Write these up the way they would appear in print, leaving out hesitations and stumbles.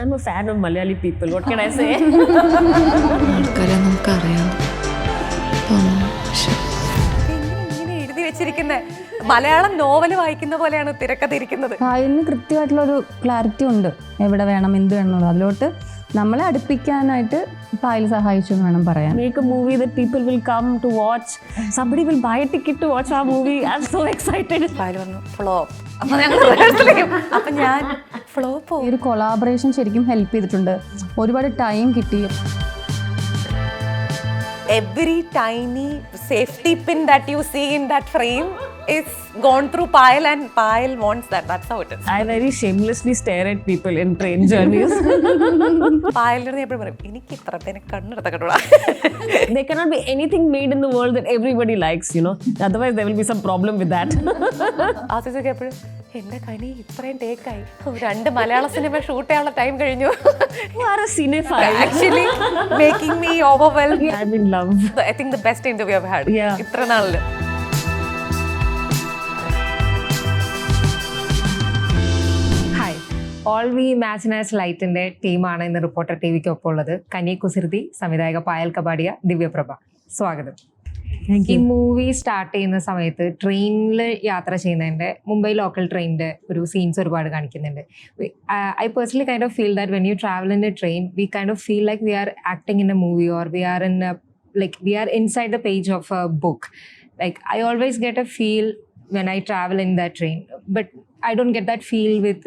I'm a fan of Malayali people. What can I say? ആൾക്കാരെ നമുക്കറിയാം ഇങ്ങനെ എഴുതി വെച്ചിരിക്കുന്ന മലയാളം നോവൽ വായിക്കുന്ന പോലെയാണ് തിരക്കഥ ഇരിക്കുന്നത്. അതിന് കൃത്യമായിട്ടുള്ളൊരു ക്ലാരിറ്റി ഉണ്ട്, എവിടെ വേണം എന്ത് വേണം എന്നുള്ളത്. അതിലോട്ട് നമ്മളെ അടുപ്പിക്കാനായിട്ട് പായൽ സഹായിച്ചു എന്ന് വേണം പറയാൻ. Make a movie that people will come to watch. Somebody will buy a ticket to watch our movie. I'm so excited. പായൽ പറഞ്ഞു ഫ്ലോപ്പ്. അപ്പൊ ഞങ്ങൾ അപ്പൊ ഞാൻ ഫ്ലോപ്പ്. ഈ ഒരു കൊളാബറേഷൻ ശരിക്കും ഹെൽപ്പ് ചെയ്തിട്ടുണ്ട്. ഒരുപാട് ടൈം കിട്ടി. Every tiny safety pin that you see in that frame is gone through Payal, and Payal wants that. That's how it is. I very shamelessly stare at people in train journeys. പായലിനോട് എപ്പോഴും പറയും എനിക്ക് ഇത്ര പേരെ കണ്ണെടുത്ത കണ്ടോളാം. There cannot be anything made in the world that everybody likes, you know. Otherwise there will be some problem with that. ആസിസൊക്കെ എപ്പോഴും എന്റെ കനി ഇത്രയും ടേക്കായി, 2 മലയാള cinema shoot ചെയ്യാനുള്ള ടൈം കഴിഞ്ഞു. You are a cinephile. Actually making me overwhelmed. I'm in love. I think the best interview I've had. Yeah. ഇത്ര നാളില്. Hi, all we ഇമാജിനേഴ്സ് ലൈറ്റിന്റെ ടീമാണ് ഇന്ന് reporter T വിക്കൊപ്പം ഉള്ളത്. കനി കുസൃതി, സംവിധായക പായൽ കപാടിയ, ദിവ്യ പ്രഭ. സ്വാഗതം. ഈ മൂവി സ്റ്റാർട്ട് ചെയ്യുന്ന സമയത്ത് ട്രെയിനിൽ യാത്ര ചെയ്യുന്നതിൻ്റെ, മുംബൈ ലോക്കൽ ട്രെയിനിൻ്റെ ഒരു സീൻസ് ഒരുപാട് കാണിക്കുന്നുണ്ട്. I personally kind of feel that when you travel in a train we kind of feel like we are acting in a movie or we are in like we are inside the page of a book. Like I always get a feel when I travel in that train, but I don't get that feel with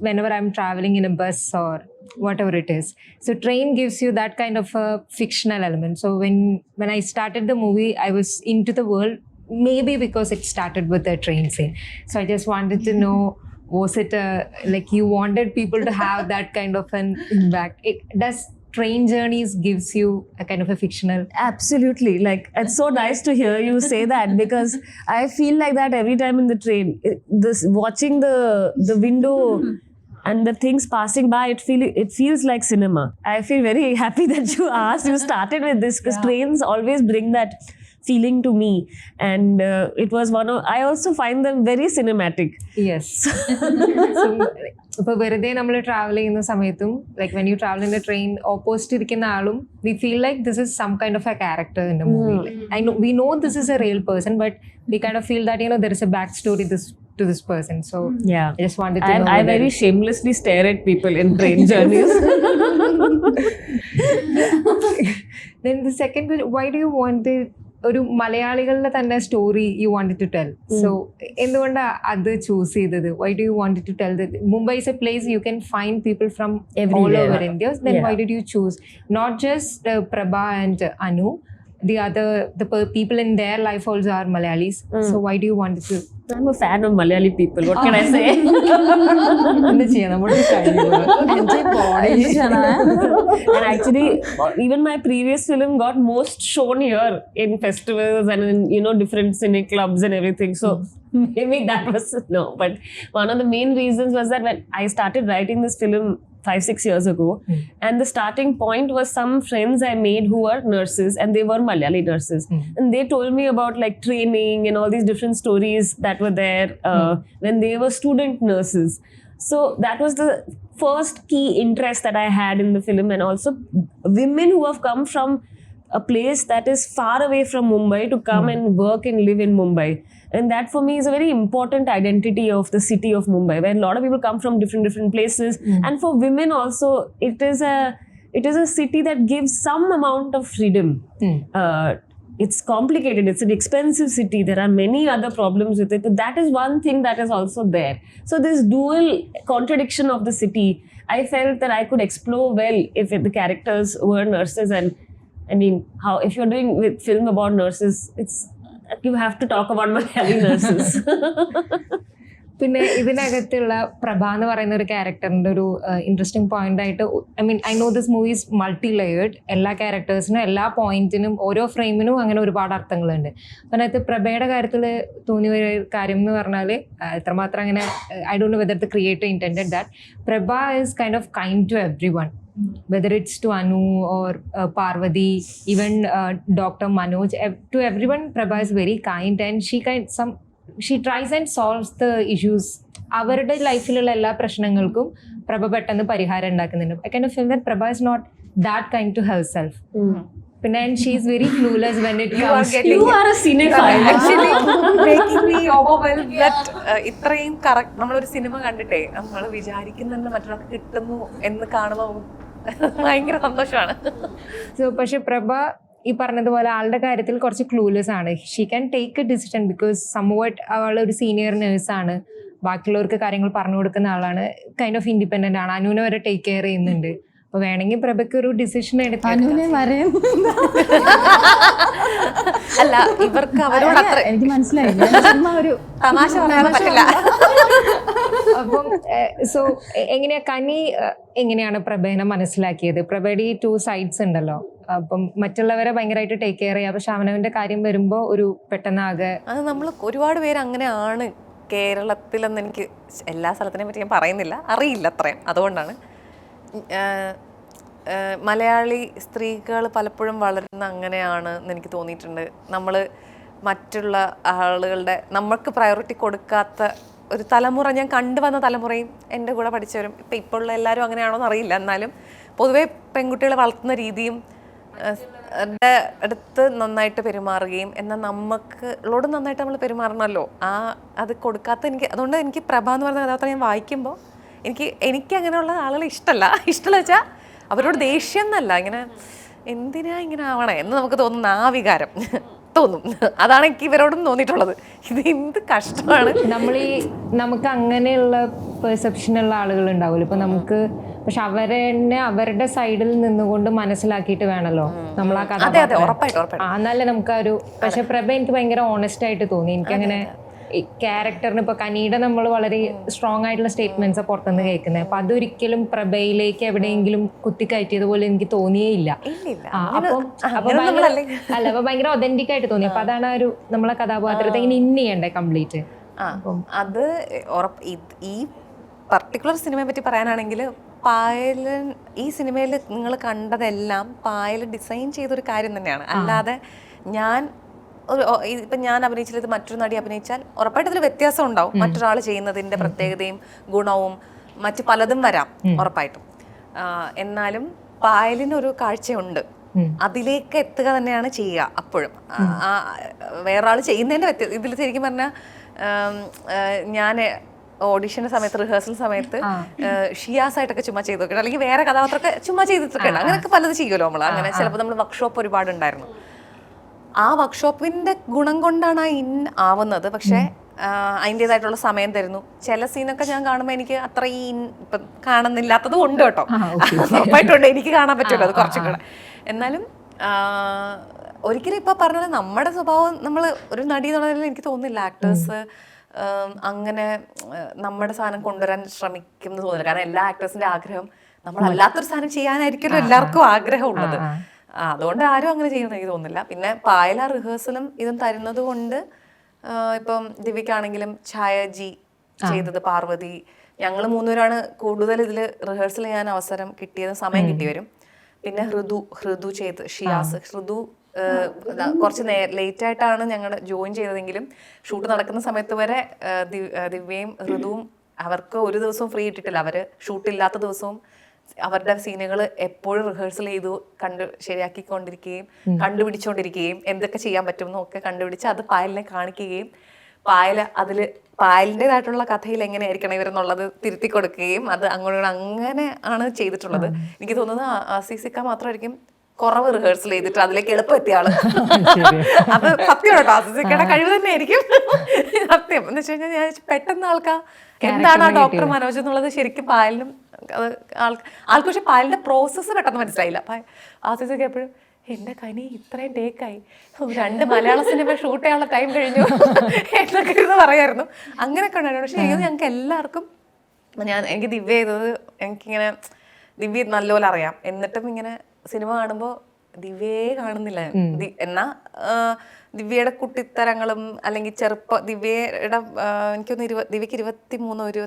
whenever I'm traveling in a bus or whatever it is. So train gives you that kind of a fictional element. So when I started the movie, I was into the world, maybe because it started with a train scene. So I just wanted to know, was it like you wanted people to have that kind of an impact? Does train journeys gives you a kind of a fictional? Absolutely. Like, it's so nice to hear you say that, because I feel like that every time in the train. This watching the window and the things passing by, it feels like cinema. I feel very happy that you asked. You started with this, because trains always bring that feeling to me, and it was I also find them very cinematic. Yes. So ഇപ്പോൾ വെറുതെ നമ്മൾ travel ചെയ്യുന്ന സമയത്തും, like when you travel in a train, opposite ഇരിക്കുന്ന ആളും we feel like this is some kind of a character in a movie. I know we know this is a real person, but we kind of feel that there is a back story to this person. So yeah, I just wanted to know. I very shamelessly stare at people in train journeys. Then the second question, why do you want ഒരു മലയാളികളുടെ തന്നെ story you wanted to tell? So എന്തുകൊണ്ടാണ് അത് choose ചെയ്തത്? Why do you wanted to tell that Mumbai is a place you can find people from all over India? Then why did you choose not just Prabha and Anu, the people in their life also are Malayalis? So why do you want to? I'm a fan of Malayali people. What can I say? എന്താ ചെയ്യാ, നമ്മുടെ And actually, even my previous film got most shown here in festivals and in, you know, different cine clubs and everything. So maybe that was no. But one of the main reasons was that when I started writing this film 5-6 years ago, and the starting point was some friends I made who were nurses, and they were Malayali nurses, and they told me about like training and all these different stories that were there when they were student nurses. So that was the first key interest that I had in the film, and also women who have come from a place that is far away from Mumbai to come and work and live in Mumbai. And that for me is a very important identity of the city of Mumbai, where a lot of people come from different places. And for women also, it is a city that gives some amount of freedom. It's complicated. It's an expensive city. There are many other problems with it. But that is one thing that is also there. So this dual contradiction of the city, I felt that I could explore well if the characters were nurses. And I mean, how if you're doing with film about nurses, you have to talk about Malayali nurses. പിന്നെ ഇതിനകത്തുള്ള പ്രഭ എന്ന് പറയുന്ന ഒരു ക്യാരക്ടറിന്റെ ഒരു interesting point ആയിട്ട്, I know this movie is multi layered. എല്ലാ ക്യാരക്ടേഴ്സിനും എല്ലാ പോയിന്റിനും ഓരോ ഫ്രെയിമിനും അങ്ങനെ ഒരുപാട് അർത്ഥങ്ങളുണ്ട്. അതിനകത്ത് പ്രഭയുടെ കാര്യത്തിൽ തോന്നിയ ഒരു കാര്യം എന്ന് പറഞ്ഞാൽ, എത്രമാത്രം അങ്ങനെ I don't know whether the creator intended that Prabha is kind of kind to everyone, whether it's to Anu or Parvati, even Dr. Manoj, to everyone Prabha is very kind, and she tries and solves the issues അവരുടെ ലൈഫിലുള്ള എല്ലാ പ്രശ്നങ്ങൾക്കും പ്രഭ പെട്ടെന്ന് പരിഹാരം ഉണ്ടാക്കുന്നുണ്ട്. I kind of feel that Prabha is not that kind to herself. പിന്നെ and she is very clueless when it comes. You are a cinephile. Actually making me overwhelmed that ഇത്രയും correct നമ്മളൊരു cinema കണ്ടിട്ടേ നമ്മൾ വിചാരിക്കുന്ന മറ്റൊരാൾക്ക് കിട്ടുന്നു എന്ന് കാണുമ്പോൾ ഭയങ്കര സന്തോഷമാണ്. സോ പക്ഷെ പ്രഭ ഈ പറഞ്ഞതുപോലെ ആളുടെ കാര്യത്തിൽ കുറച്ച് ക്ലൂലെസ് ആണ്. She can take A decision because സംവട്ട് അവൾ ഒരു സീനിയർ നേഴ്സാണ്, ബാക്കിയുള്ളവർക്ക് കാര്യങ്ങൾ പറഞ്ഞു കൊടുക്കുന്ന ആളാണ്, കൈൻഡ് ഓഫ് ഇൻഡിപെൻഡന്റ് ആണ്, അനുവിനെ വരെ ടേക്ക് കെയർ ചെയ്യുന്നുണ്ട്. അപ്പൊ വേണമെങ്കിൽ പ്രഭയ്ക്ക് ഒരു ഡിസിഷൻ എടുത്ത് അല്ല ഇവർക്ക് അവരോട് അത്ര എനിക്ക് മനസ്സിലായി, ഒരു തമാശ പറയാൻ പറ്റില്ല. അപ്പം സോ എങ്ങനെയാ കനി എങ്ങനെയാണ് പ്രഭേനെ മനസ്സിലാക്കിയത്? പ്രഭയുടെ ഈ 2 sides ഉണ്ടല്ലോ. അപ്പം മറ്റുള്ളവരെ ഭയങ്കരമായിട്ട് ടേക്ക് കെയർ ചെയ്യാം, പക്ഷെ അവനവന്റെ കാര്യം വരുമ്പോ ഒരു പെട്ടെന്നാകെ അത് നമ്മൾ ഒരുപാട് പേര് അങ്ങനെയാണ് കേരളത്തിലെന്ന്. എനിക്ക് എല്ലാ സ്ഥലത്തിനെ പറ്റി ഞാൻ പറയുന്നില്ല, അറിയില്ല അത്രയും. അതുകൊണ്ടാണ് മലയാളി സ്ത്രീകൾ പലപ്പോഴും വളരുന്ന അങ്ങനെയാണ് എന്ന് എനിക്ക് തോന്നിയിട്ടുണ്ട്. നമ്മൾ മറ്റുള്ള ആളുകളുടെ നമ്മൾക്ക് പ്രയോറിറ്റി കൊടുക്കാത്ത ഒരു തലമുറ ഞാൻ കണ്ടുവന്ന തലമുറയും എൻ്റെ കൂടെ പഠിച്ചവരും ഇപ്പോൾ ഉള്ള എല്ലാവരും അങ്ങനെയാണോന്ന് അറിയില്ല. എന്നാലും പൊതുവെ പെൺകുട്ടികളെ വളർത്തുന്ന രീതിയും അടുത്ത് നന്നായിട്ട് പെരുമാറുകയും എന്നാൽ നമുക്കുള്ളോട് നന്നായിട്ട് നമ്മൾ പെരുമാറണമല്ലോ, അത് കൊടുക്കാത്ത എനിക്ക്. അതുകൊണ്ട് എനിക്ക് പ്രഭ എന്ന് പറഞ്ഞ കഥാപാത്രം ഞാൻ വായിക്കുമ്പോൾ എനിക്ക് അങ്ങനെയുള്ള ആളുകളെ ഇഷ്ടമല്ല വെച്ചാൽ അവരോട് ദേഷ്യം എന്നല്ല, ഇങ്ങനെ എന്തിനാ ഇങ്ങനെ ആവണേ എന്ന് നമുക്ക് തോന്നുന്ന ആ വികാരം തോന്നും. അതാണ് എനിക്ക് ഇവരോടും തോന്നിയിട്ടുള്ളത്. ഇത് എന്ത് കഷ്ടമാണ്. നമുക്ക് അങ്ങനെയുള്ള പെർസെപ്ഷനുള്ള ആളുകൾ ഉണ്ടാവില്ല ഇപ്പൊ നമുക്ക്. പക്ഷെ അവരെന്നെ അവരുടെ സൈഡിൽ നിന്നുകൊണ്ട് മനസ്സിലാക്കിയിട്ട് വേണമല്ലോ നമ്മൾ ആ കഥ. എന്നാലേ നമുക്ക് ഒരു. പക്ഷെ പ്രഭ എനിക്ക് ഭയങ്കര ഓണസ്റ്റ് ആയിട്ട് തോന്നി. എനിക്കങ്ങനെ ക്യാരക്ടറിന് ഇപ്പൊ കനിയുടെ നമ്മൾ വളരെ സ്ട്രോങ് ആയിട്ടുള്ള സ്റ്റേറ്റ്മെന്റ്സ് പുറത്തുനിന്ന് കേൾക്കുന്നത്. അപ്പൊ അതൊരിക്കലും പ്രഭയിലേക്ക് എവിടെയെങ്കിലും കുത്തിക്കയറ്റിയതുപോലെ എനിക്ക് തോന്നിയേ ഇല്ല. അപ്പൊ ഭയങ്കര ഒതന്റിക് ആയിട്ട് തോന്നി. അപ്പൊ അതാണ് ഒരു നമ്മളെ കഥാപാത്രത്തെ ഇങ്ങനെ ഇൻ ചെയ്യണ്ടേ കംപ്ലീറ്റ്. അത് ഈ പർട്ടിക്കുലർ സിനിമയെ പറ്റി പറയാനാണെങ്കിൽ പായലൻ ഈ സിനിമയിൽ നിങ്ങൾ കണ്ടതെല്ലാം പായൽ ഡിസൈൻ ചെയ്തൊരു കാര്യം തന്നെയാണ്. അല്ലാതെ ഇപ്പം ഞാൻ അഭിനയിച്ചാൽ ഇത് മറ്റൊരു നടി അഭിനയിച്ചാൽ ഉറപ്പായിട്ട് അതിൽ വ്യത്യാസം ഉണ്ടാവും. മറ്റൊരാൾ ചെയ്യുന്നതിൻ്റെ പ്രത്യേകതയും ഗുണവും മറ്റു പലതും വരാം ഉറപ്പായിട്ടും. എന്നാലും പായലിനൊരു കാഴ്ചയുണ്ട്, അതിലേക്ക് എത്തുക തന്നെയാണ് ചെയ്യുക. അപ്പോഴും വേറൊരാൾ ചെയ്യുന്നതിൻ്റെ വ്യത്യാസം ഇതിൽ ശരിക്കും പറഞ്ഞാൽ ഞാൻ ഓഡിഷന്റെ സമയത്ത് റിഹേഴ്സൽ സമയത്ത് ഷിയാസായിട്ടൊക്കെ ചുമ്മാ ചെയ്ത് നോക്കണം, അല്ലെങ്കിൽ വേറെ കഥാപാത്രമൊക്കെ ചുമ്മാ ചെയ്തിട്ടൊക്കെയാണ്. അങ്ങനെയൊക്കെ പലത് ചെയ്യുമല്ലോ നമ്മൾ. അങ്ങനെ ചിലപ്പോൾ നമ്മൾ വർക്ക്ഷോപ്പ് ഒരുപാടുണ്ടായിരുന്നു. ആ വർക്ക്ഷോപ്പിന്റെ ഗുണം കൊണ്ടാണ് ആ ഇൻ ആവുന്നത്. പക്ഷെ അതിൻ്റെതായിട്ടുള്ള സമയം തരുന്നു. ചില സീനൊക്കെ ഞാൻ കാണുമ്പോൾ എനിക്ക് അത്ര ഈ ഇപ്പം കാണുന്നില്ലാത്തതും ഉണ്ട് കേട്ടോ, ഉറപ്പായിട്ടുണ്ട്. എനിക്ക് കാണാൻ പറ്റുമല്ലോ അത് കുറച്ചും കൂടെ. എന്നാലും ഒരിക്കലും ഇപ്പൊ പറഞ്ഞത് നമ്മുടെ സ്വഭാവം നമ്മൾ ഒരു നടി എന്നുള്ളതിൽ എനിക്ക് തോന്നുന്നില്ല ആക്ടേഴ്സ് അങ്ങനെ നമ്മുടെ സാധനം കൊണ്ടുവരാൻ ശ്രമിക്കുന്നത് തോന്നില്ല. കാരണം എല്ലാ ആക്ടേഴ്സിന്റെ ആഗ്രഹം നമ്മളല്ലാത്തൊരു സാധനം ചെയ്യാനായിരിക്കുമല്ലോ എല്ലാവർക്കും ആഗ്രഹം ഉള്ളത്. അതുകൊണ്ട് ആരും അങ്ങനെ ചെയ്യുമെന്ന് എനിക്ക് തോന്നുന്നില്ല. പിന്നെ പായല റിഹേഴ്സലും ഇതും തരുന്നത് കൊണ്ട് ഇപ്പം ദിവ്യക്കാണെങ്കിലും ഛായജി ചെയ്തത്, പാർവതി, ഞങ്ങൾ 3 പേരാണ് കൂടുതൽ ഇതിൽ റിഹേഴ്സൽ ചെയ്യാൻ അവസരം കിട്ടിയത്, സമയം കിട്ടി വരും. പിന്നെ ഹൃദു ചെയ്ത് ഷിയാസ്, ഹൃദു കുറച്ച് ലേറ്റ് ആയിട്ടാണ് ഞങ്ങൾ ജോയിൻ ചെയ്തതെങ്കിലും ഷൂട്ട് നടക്കുന്ന സമയത്ത് വരെ ദിവ്യയും ഹൃദുവും അവർക്ക് ഒരു ദിവസവും ഫ്രീ ഇട്ടിട്ടില്ല. അവർ ഷൂട്ടില്ലാത്ത ദിവസവും അവരുടെ സീനുകൾ എപ്പോഴും റിഹേഴ്സൽ ചെയ്തു ശരിയാക്കിക്കൊണ്ടിരിക്കുകയും കണ്ടുപിടിച്ചുകൊണ്ടിരിക്കുകയും എന്തൊക്കെ ചെയ്യാൻ പറ്റും എന്നൊക്കെ കണ്ടുപിടിച്ച് അത് പായലിനെ കാണിക്കുകയും പായലിൻ്റെതായിട്ടുള്ള കഥയിൽ എങ്ങനെയായിരിക്കണം ഇവരെന്നുള്ളത് തിരുത്തി കൊടുക്കുകയും അത് അങ്ങോട്ട് അങ്ങനെ ആണ് ചെയ്തിട്ടുള്ളത്. എനിക്ക് തോന്നുന്നത് ആസിസിക്ക മാത്രമായിരിക്കും കുറവ് റിഹേഴ്സൽ ചെയ്തിട്ട് അതിലേക്ക് എളുപ്പം എത്തിയ ആള്. അത് സത്യം കേട്ടോ, ആസിസിക്കയുടെ കഴിവ് തന്നെ ആയിരിക്കും സത്യം. എന്ന് വെച്ച് കഴിഞ്ഞാൽ ഞാൻ പെട്ടെന്ന് എന്താണ് ആ ഡോക്ടർ മനോജ് എന്നുള്ളത് ശരിക്കും പായലിനും ആൾക്ക് പക്ഷെ പായലിന്റെ പ്രോസസ്സ് പെട്ടെന്ന് മനസ്സിലായില്ല. ആസിസിക്ക എപ്പോഴും എന്റെ കനി ഇത്രയും ടേക്കായി, 2 മലയാള സിനിമ ഷൂട്ട് ചെയ്യാനുള്ള ടൈം കഴിഞ്ഞു എന്നൊക്കെ ഇരുന്ന് പറയായിരുന്നു. അങ്ങനെയൊക്കെ ഉണ്ടായിരുന്നു. പക്ഷെ ഞങ്ങൾക്ക് എല്ലാവർക്കും എനിക്ക് ദിവ്യ ചെയ്തത് എനിക്കിങ്ങനെ ദിവ്യ നല്ലപോലെ അറിയാം. എന്നിട്ടും ഇങ്ങനെ സിനിമ കാണുമ്പോൾ ദിവ്യയെ കാണുന്നില്ല. എന്നാ ദിവ്യയുടെ കുട്ടിത്തരങ്ങളും അല്ലെങ്കിൽ ദിവ്യയുടെ എനിക്കൊന്ന് ദിവ്യക്ക് 23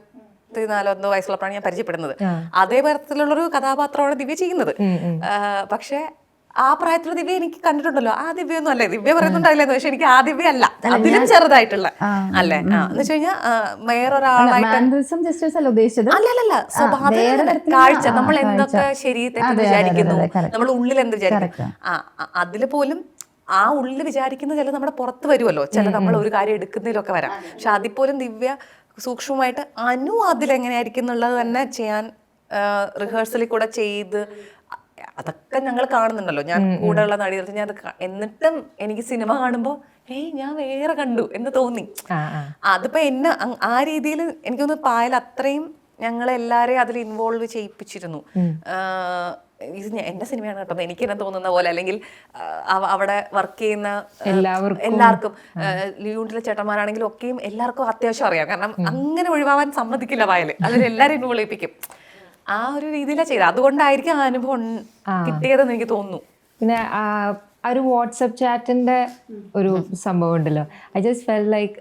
24 എന്തോ വയസ്സുള്ളപ്പോഴാണ് ഞാൻ പരിചയപ്പെടുന്നത്. അതേ തരത്തിലുള്ളൊരു കഥാപാത്രമാണ് ദിവ്യ ചെയ്യുന്നത്. പക്ഷെ ആ പ്രായത്തിലുള്ള ദിവ്യ എനിക്ക് കണ്ടിട്ടുണ്ടല്ലോ, ആ ദിവ്യ ഒന്നും അല്ലേ, ദിവ്യ പറയുന്നുണ്ടാവില്ലെന്ന്, പക്ഷെ എനിക്ക് ആ ദിവ്യ അല്ല, അതിലും ചെറുതായിട്ടുള്ള അല്ലേ. എന്ന് വെച്ച് കഴിഞ്ഞാൽ വേറൊരാളായിട്ട് ഉദ്ദേശിച്ചത് അല്ലല്ല, സ്വഭാവം കാഴ്ച, നമ്മൾ എന്തൊക്കെ ശരി തെറ്റ് വിചാരിക്കുന്നു, നമ്മൾ ഉള്ളിൽ എന്ത് വിചാരിക്കും, അതില് പോലും ആ ഉള്ളിൽ വിചാരിക്കുന്ന ചില നമ്മുടെ പുറത്ത് വരുമല്ലോ, ചില നമ്മൾ ഒരു കാര്യം എടുക്കുന്നതിലൊക്കെ വരാം. പക്ഷെ അതിപ്പോലും ദിവ്യ സൂക്ഷ്മമായിട്ട് അനു അതിലെങ്ങനെയായിരിക്കും എന്നുള്ളത് തന്നെ ചെയ്യാൻ റിഹേഴ്സലിൽ കൂടെ ചെയ്ത്, അതൊക്കെ ഞങ്ങൾ കാണുന്നുണ്ടല്ലോ, ഞാൻ കൂടെ ഉള്ള നടികൾക്ക് ഞാൻ എന്നിട്ടും എനിക്ക് സിനിമ കാണുമ്പോൾ ഞാൻ വേറെ കണ്ടു എന്ന് തോന്നി. അതിപ്പോ എന്നെ ആ രീതിയിൽ എനിക്കൊന്ന് പായൽ അത്രയും ഞങ്ങളെല്ലാരെയും അതിൽ ഇൻവോൾവ് ചെയ്യിപ്പിച്ചിരുന്നു. ഇത് എന്റെ സിനിമയാണ് കേട്ടോ എനിക്ക് തന്നെ തോന്നുന്ന പോലെ, അല്ലെങ്കിൽ അവിടെ വർക്ക് ചെയ്യുന്ന എല്ലാവർക്കും യൂണിറ്റിലെ ചേട്ടന്മാരാണെങ്കിലും ഒക്കെയും എല്ലാവർക്കും അത്യാവശ്യം അറിയാം. കാരണം അങ്ങനെ ഒഴിവാൻ സമ്മതിക്കില്ല പായൽ, അതിലെല്ലാവരും ഇൻവോൾവ് ചെയ്യിപ്പിക്കും. ആ ഒരു രീതിയിലാണ് ചെയ്തത്. അതുകൊണ്ടായിരിക്കും ആ അനുഭവം കിട്ടിയതെന്ന് എനിക്ക് തോന്നുന്നു. പിന്നെ ഒരു വാട്സപ്പ് ചാറ്റിന്റെ ഒരു സംഭവം ഉണ്ടല്ലോ, ഐ ജസ്റ്റ് ഫെൽ ലൈക്ക്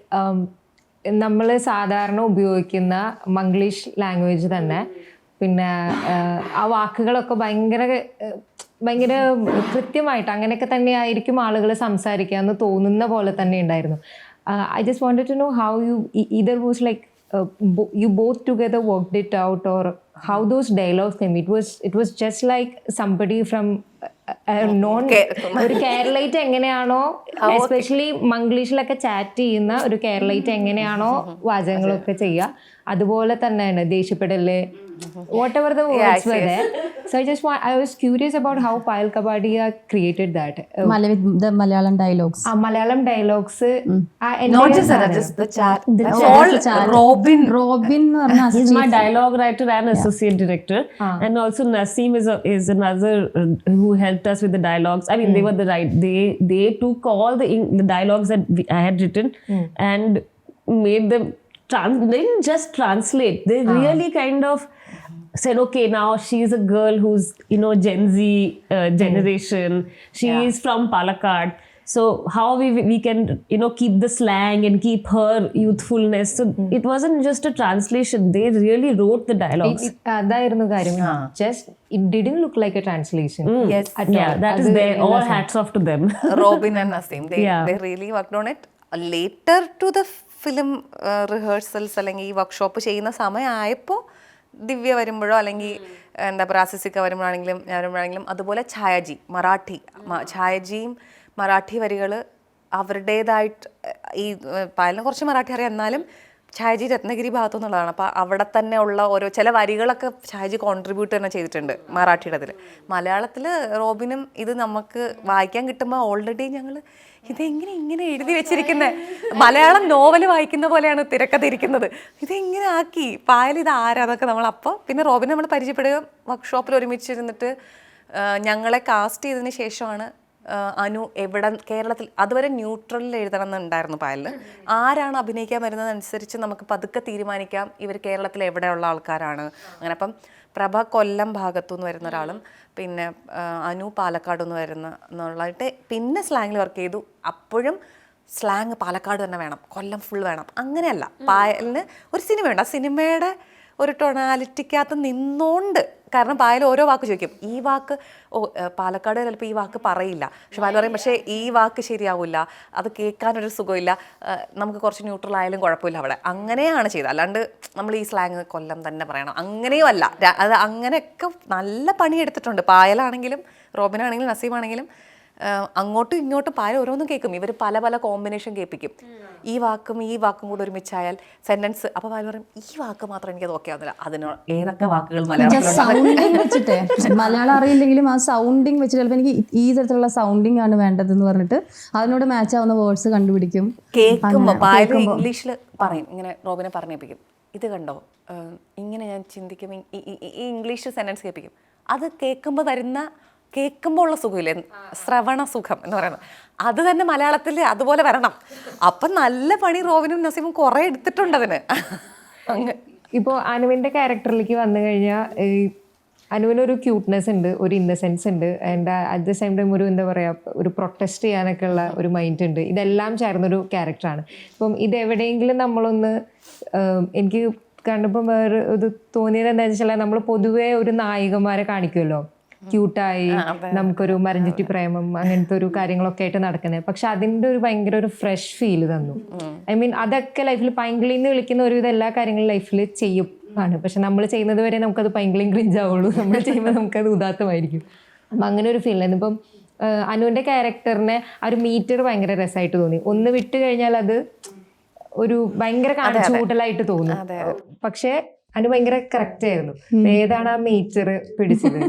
നമ്മൾ സാധാരണ ഉപയോഗിക്കുന്ന മംഗ്ലീഷ് ലാംഗ്വേജ് തന്നെ, പിന്നെ ആ വാക്കുകളൊക്കെ ഭയങ്കര കൃത്യമായിട്ട് അങ്ങനെയൊക്കെ തന്നെ ആയിരിക്കും ആളുകൾ സംസാരിക്കുക എന്ന് തോന്നുന്ന പോലെ തന്നെ ഉണ്ടായിരുന്നു. I just wanted to know how you either was like you both together worked it out, or how those dialogues came. It was just like somebody from ഒരു കേരളൈറ്റ് എങ്ങനെയാണോ, എസ്പെഷ്യലി മംഗ്ലീഷിലൊക്കെ ചാറ്റ് ചെയ്യുന്ന ഒരു കേരളൈറ്റ് എങ്ങനെയാണോ വാചകങ്ങളൊക്കെ ചെയ്യുക, അതുപോലെ തന്നെയാണ് ദേഷ്യപ്പെടല്, whatever the words were there. So I was curious about how Payal Kapadia created that. The Malayalam dialogues. Malayalam dialogues. Not just that, just the chat. All Robin he's my dialogue writer and associate director, and also Naseem is another who helped us with the dialogues. I mean, they were they took all the dialogues that I had written and made them they didn't just translate, they really kind of said, okay, now she's a girl who's Gen Z generation, she is from Palakkad, so how we can keep the slang and keep her youthfulness. So it wasn't just a translation, they really wrote the dialogues. അതായിരുന്നു കാര്യം. Just it didn't look like a translation. Yes, that is there. All hats off to them. Robin and Naseem, they really worked on it. Later to the film rehearsals അല്ലെങ്കിൽ ഈ workshop ചെയ്യുന്ന സമയമായപ്പോൾ ദിവ്യ വരുമ്പോഴോ അല്ലെങ്കിൽ എന്താ പ്രാസിസിക്ക വരുമ്പോഴാണെങ്കിലും ഞാൻ വരുമ്പോഴാണെങ്കിലും, അതുപോലെ ഛായജിയും മറാഠി വരികൾ അവരുടേതായിട്ട്, ഈ പായലിനെ കുറച്ച് മറാഠി അറിയാം, എന്നാലും ഛായജി രത്നഗിരി ഭാഗത്തു നിന്നുള്ളതാണ്. അപ്പോൾ അവിടെ തന്നെ ഉള്ള ഓരോ ചില വരികളൊക്കെ ഛായജി കോൺട്രിബ്യൂട്ട് തന്നെ ചെയ്തിട്ടുണ്ട് മറാഠിയുടെ അതിൽ. മലയാളത്തിൽ റോബിനും ഇത് നമുക്ക് വായിക്കാൻ കിട്ടുമ്പോൾ ഓൾറെഡി ഞങ്ങൾ ഇതെങ്ങനെ ഇങ്ങനെ എഴുതി വെച്ചിരിക്കുന്നത്, മലയാളം നോവൽ വായിക്കുന്ന പോലെയാണ് തിരക്കഥ ഇരിക്കുന്നത്, ഇതെങ്ങനെ ആക്കി പായൽ ഇത് ആരാ, അതൊക്കെ നമ്മളപ്പോൾ പിന്നെ റോബിനെ നമ്മൾ പരിചയപ്പെടുക വർക്ക്ഷോപ്പിൽ ഒരുമിച്ചിരുന്നിട്ട് ഞങ്ങളെ കാസ്റ്റ് ചെയ്തതിന് ശേഷമാണ് അനു എവിടെ കേരളത്തിൽ, അതുവരെ ന്യൂട്രലിൽ എഴുതണം എന്നുണ്ടായിരുന്നു പായലിൽ, ആരാണ് അഭിനയിക്കാൻ വരുന്നതനുസരിച്ച് നമുക്ക് പതുക്കെ തീരുമാനിക്കാം ഇവർ കേരളത്തിൽ എവിടെയുള്ള ആൾക്കാരാണ്. അങ്ങനെ അപ്പം പ്രഭ കൊല്ലം ഭാഗത്തു നിന്ന് വരുന്ന ഒരാളും പിന്നെ അനു പാലക്കാട് നിന്ന് വരുന്ന എന്നുള്ളതായിട്ട് പിന്നെ സ്ലാങ്ങിൽ വർക്ക് ചെയ്തു. അപ്പോഴും സ്ലാങ് പാലക്കാട് തന്നെ വേണം, കൊല്ലം ഫുൾ വേണം, അങ്ങനെയല്ല. പായലിന് ഒരു സിനിമയുണ്ട്, ആ സിനിമയുടെ ഒരു ടൊണാലിറ്റിക്കകത്ത് നിന്നോണ്ട്, കാരണം പായൽ ഓരോ വാക്ക് ചോദിക്കും, ഈ വാക്ക് പാലക്കാട് ചിലപ്പോൾ ഈ വാക്ക് പറയില്ല, പക്ഷെ പായൽ പറയും പക്ഷേ ഈ വാക്ക് ശരിയാവില്ല, അത് കേൾക്കാനൊരു സുഖമില്ല, നമുക്ക് കുറച്ച് ന്യൂട്രൽ ആയാലും കുഴപ്പമില്ല അവിടെ, അങ്ങനെയാണ് ചെയ്തത്. അല്ലാണ്ട് നമ്മൾ ഈ സ്ലാങ് കൊല്ലം തന്നെ പറയണം അങ്ങനെയും അല്ല. അത് അങ്ങനെയൊക്കെ നല്ല പണിയെടുത്തിട്ടുണ്ട്. പായലാണെങ്കിലും റോബിനാണെങ്കിലും നസീമാണെങ്കിലും അങ്ങോട്ടും ഇങ്ങോട്ടും പായൽ ഓരോന്നും കേൾക്കും, ഇവർ പല പല കോമ്പിനേഷൻ കേൾപ്പിക്കും, ഈ വാക്കും കൂടെ ഒരുമിച്ചായാൽ സെന്റൻസ്, അപ്പോൾ പായൽ പറയും ഈ വാക്ക് മാത്രം എനിക്കത് ഓക്കെ ആവുന്നില്ല, അതിനോട് ഏതൊക്കെ വാക്കുകൾ സൗണ്ടിങ് വെച്ചിട്ട് മലയാളം അറിയില്ലെങ്കിലും ആ സൗണ്ടിങ് വെച്ചിട്ട് ചിലപ്പോൾ എനിക്ക് ഈ തരത്തിലുള്ള സൗണ്ടിങ് ആണ് വേണ്ടതെന്ന് പറഞ്ഞിട്ട് അതിനോട് മാച്ച് ആവുന്ന വേർഡ്സ് കണ്ടുപിടിക്കും. കേൾക്കുമ്പോൾ പായൽ ഇംഗ്ലീഷിൽ പറയും, ഇങ്ങനെ റോബിനെ പറഞ്ഞേപ്പിക്കും, ഇത് കണ്ടോ ഇങ്ങനെ ഞാൻ ചിന്തിക്കും, ഈ ഇംഗ്ലീഷ് സെന്റൻസ് കേൾപ്പിക്കും, അത് കേൾക്കുമ്പോൾ ഉള്ള സുഖമില്ലേ, ശ്രവണ സുഖം എന്ന് പറയുന്നത്, അത് തന്നെ മലയാളത്തിൽ അതുപോലെ വരണം. അപ്പം നല്ല പണി റോബിനും നസീമും കുറേ എടുത്തിട്ടുണ്ട് അതിന്. ഇപ്പോൾ അനുവിൻ്റെ ക്യാരക്ടറിലേക്ക് വന്നു കഴിഞ്ഞാൽ അനുവിനൊരു ക്യൂട്ട്നെസ് ഉണ്ട്, ഒരു ഇന്നസെൻസ് ഉണ്ട്, and at the same time ഒരു എന്താ പറയുക ഒരു പ്രൊട്ടസ്റ്റ് ചെയ്യാനൊക്കെ ഉള്ള ഒരു മൈൻഡ് ഉണ്ട്. ഇതെല്ലാം ചേർന്നൊരു ക്യാരക്ടറാണ്. ഇപ്പം ഇതെവിടെയെങ്കിലും നമ്മളൊന്ന് എനിക്ക് കണ്ടപ്പോൾ വേറെ ഇത് തോന്നിയത് എന്താണെന്ന് വെച്ചാൽ നമ്മൾ പൊതുവേ ഒരു നായികമാരെ കാണിക്കുമല്ലോ, ക്യൂട്ടായി നമുക്കൊരു മരഞ്ചുറ്റി പ്രേമം അങ്ങനത്തെ ഒരു കാര്യങ്ങളൊക്കെ ആയിട്ട് നടക്കുന്നത്. പക്ഷെ അതിന്റെ ഒരു ഭയങ്കര ഒരു ഫ്രഷ് ഫീൽ തന്നു. ഐ മീൻ അതൊക്കെ ലൈഫിൽ പൈങ്കിളിന്ന് വിളിക്കുന്ന ഒരുവിധം എല്ലാ കാര്യങ്ങളും ലൈഫിൽ ചെയ്യും ആണ്. പക്ഷെ നമ്മൾ ചെയ്യുന്നത് വരെ നമുക്കത് പൈങ്കിളിയും ക്രിഞ്ച് ആവുള്ളൂ. നമ്മൾ ചെയ്യുമ്പോൾ നമുക്കത് ഉദാത്തമായിരിക്കും. അപ്പം അങ്ങനെ ഒരു ഫീൽ ആയിരുന്നു. ഇപ്പം അനുവിന്റെ ക്യാരക്ടറിനെ ആ ഒരു മീറ്റർ ഭയങ്കര രസമായിട്ട് തോന്നി. ഒന്ന് വിട്ട് കഴിഞ്ഞാൽ അത് ഒരു ഭയങ്കര കാണിച്ചു കൂട്ടലായിട്ട് തോന്നും. പക്ഷെ അനു ഭയങ്കര കറക്റ്റ് ആയിരുന്നു. ഏതാണ് ആ മീറ്റർ പിടിച്ചത്?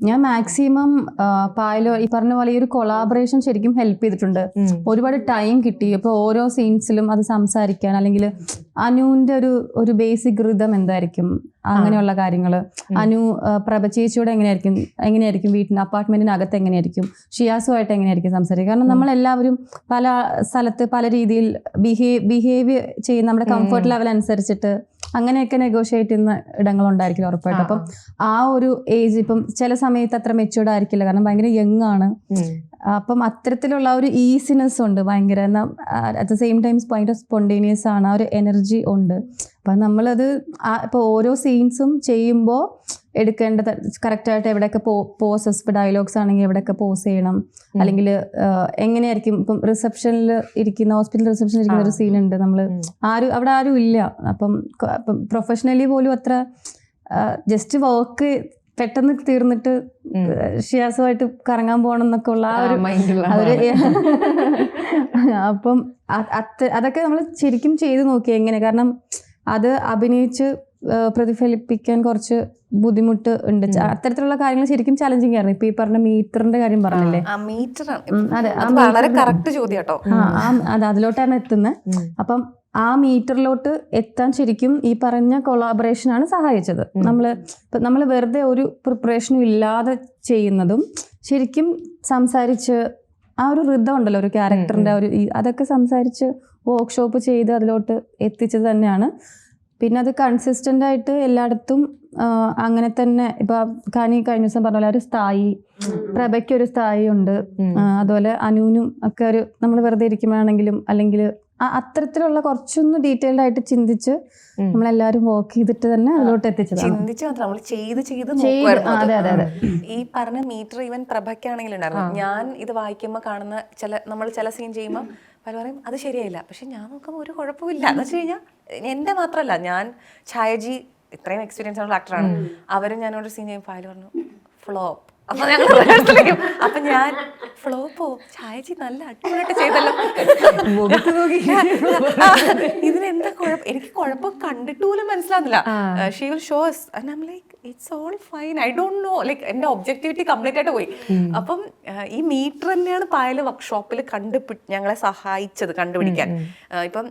ഞാൻ മാക്സിമം പായലോ ഈ പറഞ്ഞ പോലെ ഈ ഒരു കൊളാബറേഷൻ ശരിക്കും ഹെൽപ്പ് ചെയ്തിട്ടുണ്ട്. ഒരുപാട് ടൈം കിട്ടി. ഇപ്പോൾ ഓരോ സീൻസിലും അത് സംസാരിക്കാൻ, അല്ലെങ്കിൽ അനുവിന്റെ ഒരു ബേസിക് റിതം എന്തായിരിക്കും, അങ്ങനെയുള്ള കാര്യങ്ങൾ. അനു പ്രഭ ചേച്ചിയോട് എങ്ങനെയായിരിക്കും വീട്ടിന് അപ്പാർട്ട്മെന്റിനകത്ത് എങ്ങനെയായിരിക്കും, ഷിയാസുമായിട്ട് എങ്ങനെയായിരിക്കും സംസാരിക്കുക. കാരണം നമ്മളെല്ലാവരും പല സ്ഥലത്ത് പല രീതിയിൽ ബിഹേവ് ചെയ്യുന്ന നമ്മുടെ കംഫർട്ട് ലെവൽ അനുസരിച്ചിട്ട് അങ്ങനെയൊക്കെ നെഗോഷിയേറ്റ് ചെയ്യുന്ന ഇടങ്ങളുണ്ടായിരിക്കും ഉറപ്പായിട്ടും. അപ്പം ആ ഒരു ഏജ് ഇപ്പം ചില സമയത്ത് അത്ര മെച്യൂർഡ് ആയിരിക്കില്ല, കാരണം ഭയങ്കര യങ് ആണ്. അപ്പം അത്തരത്തിലുള്ള ഒരു ഈസിനെസ് ഉണ്ട് ഭയങ്കര. എന്നാൽ അറ്റ് ദ സെയിം ടൈംസ് ഭയങ്കര സ്പോണ്ടേനിയസ് ആണ്, ആ ഒരു എനർജി ഉണ്ട്. അപ്പം നമ്മളത് ഇപ്പോൾ ഓരോ സീൻസും ചെയ്യുമ്പോൾ എടുക്കേണ്ട കറക്റ്റായിട്ട് എവിടെയൊക്കെ പോസസ്, ഇപ്പോൾ ഡയലോഗ്സ് ആണെങ്കിൽ എവിടെയൊക്കെ പോസ് ചെയ്യണം, അല്ലെങ്കിൽ എങ്ങനെയായിരിക്കും ഇപ്പം റിസപ്ഷനിൽ ഇരിക്കുന്ന, ഹോസ്പിറ്റൽ റിസപ്ഷനിൽ ഇരിക്കുന്ന ഒരു സീനുണ്ട്, നമ്മൾ അവിടെ ആരും ഇല്ല. അപ്പം പ്രൊഫഷണലി പോലും അത്ര ജസ്റ്റ് വർക്ക് പെട്ടെന്ന് തീർന്നിട്ട് ഷിയാസുമായിട്ട് കറങ്ങാൻ പോകണം എന്നൊക്കെ ഉള്ള ആ ഒരു അപ്പം അതൊക്കെ നമ്മൾ ശരിക്കും ചെയ്ത് നോക്കി എങ്ങനെ. കാരണം അത് അഭിനയിച്ച് പ്രതിഫലിപ്പിക്കാൻ കുറച്ച് ബുദ്ധിമുട്ട് ഉണ്ട്. അത്തരത്തിലുള്ള കാര്യങ്ങൾ ശരിക്കും ചലഞ്ചിങ് ആയിരുന്നു. ഇപ്പൊ ഈ പറഞ്ഞ മീറ്ററിന്റെ കാര്യം പറഞ്ഞില്ലേ, അതെ, വളരെ കറക്റ്റ് ചോദ്യം കേട്ടോ. അതെ, അതിലോട്ടാണ് എത്തുന്നത്. അപ്പം ആ മീറ്ററിലോട്ട് എത്താൻ ശരിക്കും ഈ പറഞ്ഞ കൊളാബറേഷനാണ് സഹായിച്ചത്. നമ്മൾ വെറുതെ ഒരു പ്രിപ്പറേഷനും ഇല്ലാതെ ചെയ്യുന്നതും ശരിക്കും സംസാരിച്ച് ആ ഒരു ഋതം ഉണ്ടല്ലോ ഒരു ക്യാരക്ടറിന്റെ ഒരു അതൊക്കെ സംസാരിച്ച് വർക്ക്ഷോപ്പ് ചെയ്ത് അതിലോട്ട് എത്തിച്ചത് തന്നെയാണ്. പിന്നെ അത് കൺസിസ്റ്റന്റ് ആയിട്ട് എല്ലായിടത്തും അങ്ങനെ തന്നെ. ഇപ്പൊ കാനി കഴിഞ്ഞ ദിവസം പറഞ്ഞ പോലെ ഒരു സ്ഥായി, പ്രഭയ്ക്ക് ഒരു സ്ഥായി ഉണ്ട്, അതുപോലെ അനുവിനും ഒക്കെ ഒരു നമ്മൾ വെറുതെ ഇരിക്കുമ്പോഴാണെങ്കിലും അല്ലെങ്കിൽ അത്തരത്തിലുള്ള കുറച്ചൊന്ന് ഡീറ്റെയിൽഡ് ആയിട്ട് ചിന്തിച്ച് നമ്മളെല്ലാരും വർക്ക് ചെയ്തിട്ട് തന്നെ അതിലോട്ട് എത്തിച്ചതാണ്. ചിന്തിച്ച് മാത്രം നമ്മൾ ചെയ്ത് ഈ പറഞ്ഞ മീറ്റർ ഈവൻ പ്രഭയ്ക്കാണെങ്കിലും ഉണ്ടായിരുന്നു. ഞാൻ ഇത് വായിക്കുമ്പോൾ കാണുന്ന നമ്മൾ ചില സീൻ ചെയ്യുമ്പോൾ പല പറയും അത് ശരിയായില്ല, പക്ഷെ ഞാൻ നോക്കുമ്പോൾ ഒരു കുഴപ്പമില്ല. എന്ന് വെച്ച് കഴിഞ്ഞാൽ എൻ്റെ മാത്രമല്ല, ഞാൻ ഛായജി ഇത്രയും എക്സ്പീരിയൻസ് ഉള്ള ആക്ടറാണ്, അവരും ഞാനോട് സീൻ ചെയ്യുമ്പോൾ ഫയൽ പറഞ്ഞു ഫ്ലോപ്പ്. അപ്പൊ ഞങ്ങൾ അപ്പൊ ഞാൻ ഫ്ലോപ്പോ, ഛായജി നല്ല അടിപൊളിയായിട്ട് ചെയ്തല്ലോ, ഇതിനെന്താ കുഴപ്പം, എനിക്ക് കുഴപ്പം കണ്ടിട്ട് പോലും മനസ്സിലാവുന്നില്ല. She will show us and I'm like it's all fine, I don't know, like എന്റെ ഒബ്ജക്ടിവിറ്റി കംപ്ലീറ്റ് ആയിട്ട് പോയി. അപ്പം ഈ മീറ്റർ തന്നെയാണ് പായൽ വർക്ക്ഷോപ്പിൽ ഞങ്ങളെ സഹായിച്ചത് കണ്ടുപിടിക്കാൻ. ഇപ്പം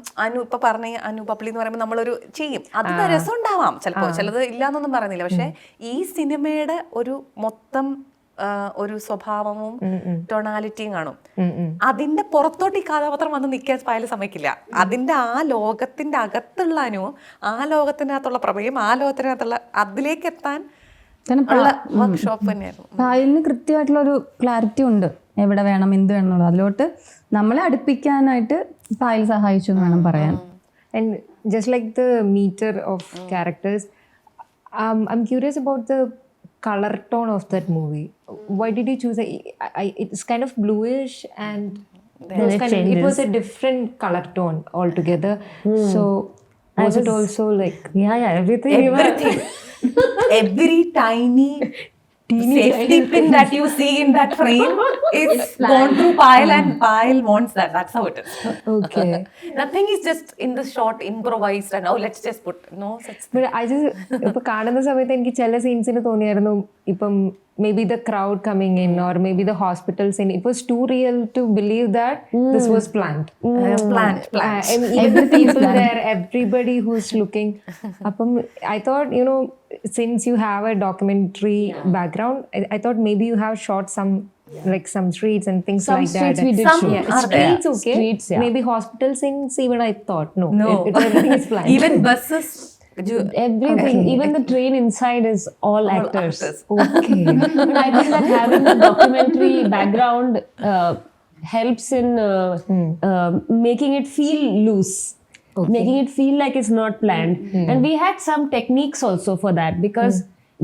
ഇപ്പൊ പറഞ്ഞ അനു പപ്ലി എന്ന് പറയുമ്പോൾ നമ്മളൊരു ചെയ്യും, അത് രസം ഉണ്ടാവാം ചിലപ്പോൾ, ചിലത് ഇല്ലാന്നൊന്നും പറയുന്നില്ല. പക്ഷെ ഈ സിനിമയുടെ ഒരു മൊത്തം ഒരു സ്വഭാവവും ടൊണാലിറ്റിയും കാണും. അതിന്റെ പുറത്തോട്ട് ഈ കഥാപാത്രം വന്ന് നിൽക്കാൻ പായൽ സമ്മതിക്കില്ല. അതിന്റെ ആ ലോകത്തിന്റെ അകത്തുള്ള അനു, ആ ലോകത്തിനകത്തുള്ള പ്രഭയും, ആ ലോകത്തിനകത്തുള്ള അതിലേക്ക് എത്താൻ വർക്ക്ഷോപ്പ് തന്നെയായിരുന്നു. പായലിന് കൃത്യമായിട്ടുള്ള ഒരു ക്ലാരിറ്റി ഉണ്ട്, എവിടെ വേണം എന്ത് വേണം എന്നുള്ളത്. അതിലോട്ട് നമ്മളെ അടുപ്പിക്കാനായിട്ട് പായൽ സഹായിച്ചു എന്ന് വേണം പറയാൻ. And just like the meter of characters, I'm curious about the color tone of that movie. Why did you choose it's kind of bluish and it was a different color tone altogether. So was it also like everything every tiny safety pin that you see in that frame is gone through Payal, and Payal wants that. That's how it is. Okay. Nothing is just in the shot improvised and let's just put such. But I just ഇപ്പൊ കാണുന്ന സമയത്ത് എനിക്ക് ചില സീൻസിന് തോന്നിയായിരുന്നു, ഇപ്പം maybe the crowd coming in or maybe the hospital scene, it was too real to believe that this was planned. And even the people there, everybody who's looking. അപ്പം I thought, since you have a documentary background, I thought maybe you have shot some streets and things some like streets that. we did shoot. Streets, okay. Streets, yeah. Maybe hospital scenes even I thought no. Everything is planned. Even buses, everything, even the train inside is all actors. Okay. But I think that having a documentary background helps in making it feel loose. Making it feel like it's not planned. And we had some techniques also for that, because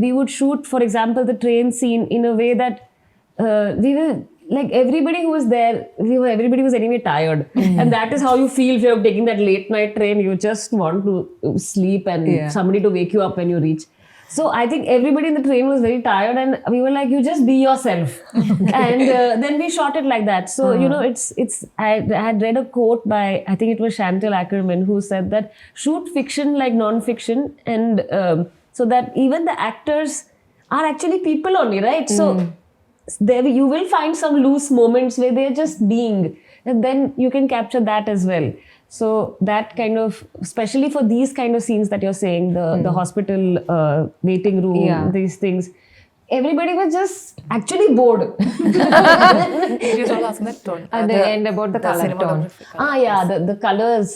we would shoot, for example, the train scene in a way that we were like everybody who was there, everybody was anyway tired, and that is how you feel if you're taking that late night train. You just want to sleep and somebody to wake you up when you reach. So I think everybody in the train was very tired, and we were like, you just be yourself. And then we shot it like that. So, you know, it's I had read a quote by, I think it was Chantal Ackerman, who said that shoot fiction like non-fiction, and so that even the actors are actually people only, right? So there you will find some loose moments where they're just being, and then you can capture that as well. So that kind of, especially for these kind of scenes that you're saying, the hospital waiting room, these things, everybody was just actually bored. At the end, about the color tone. The colors.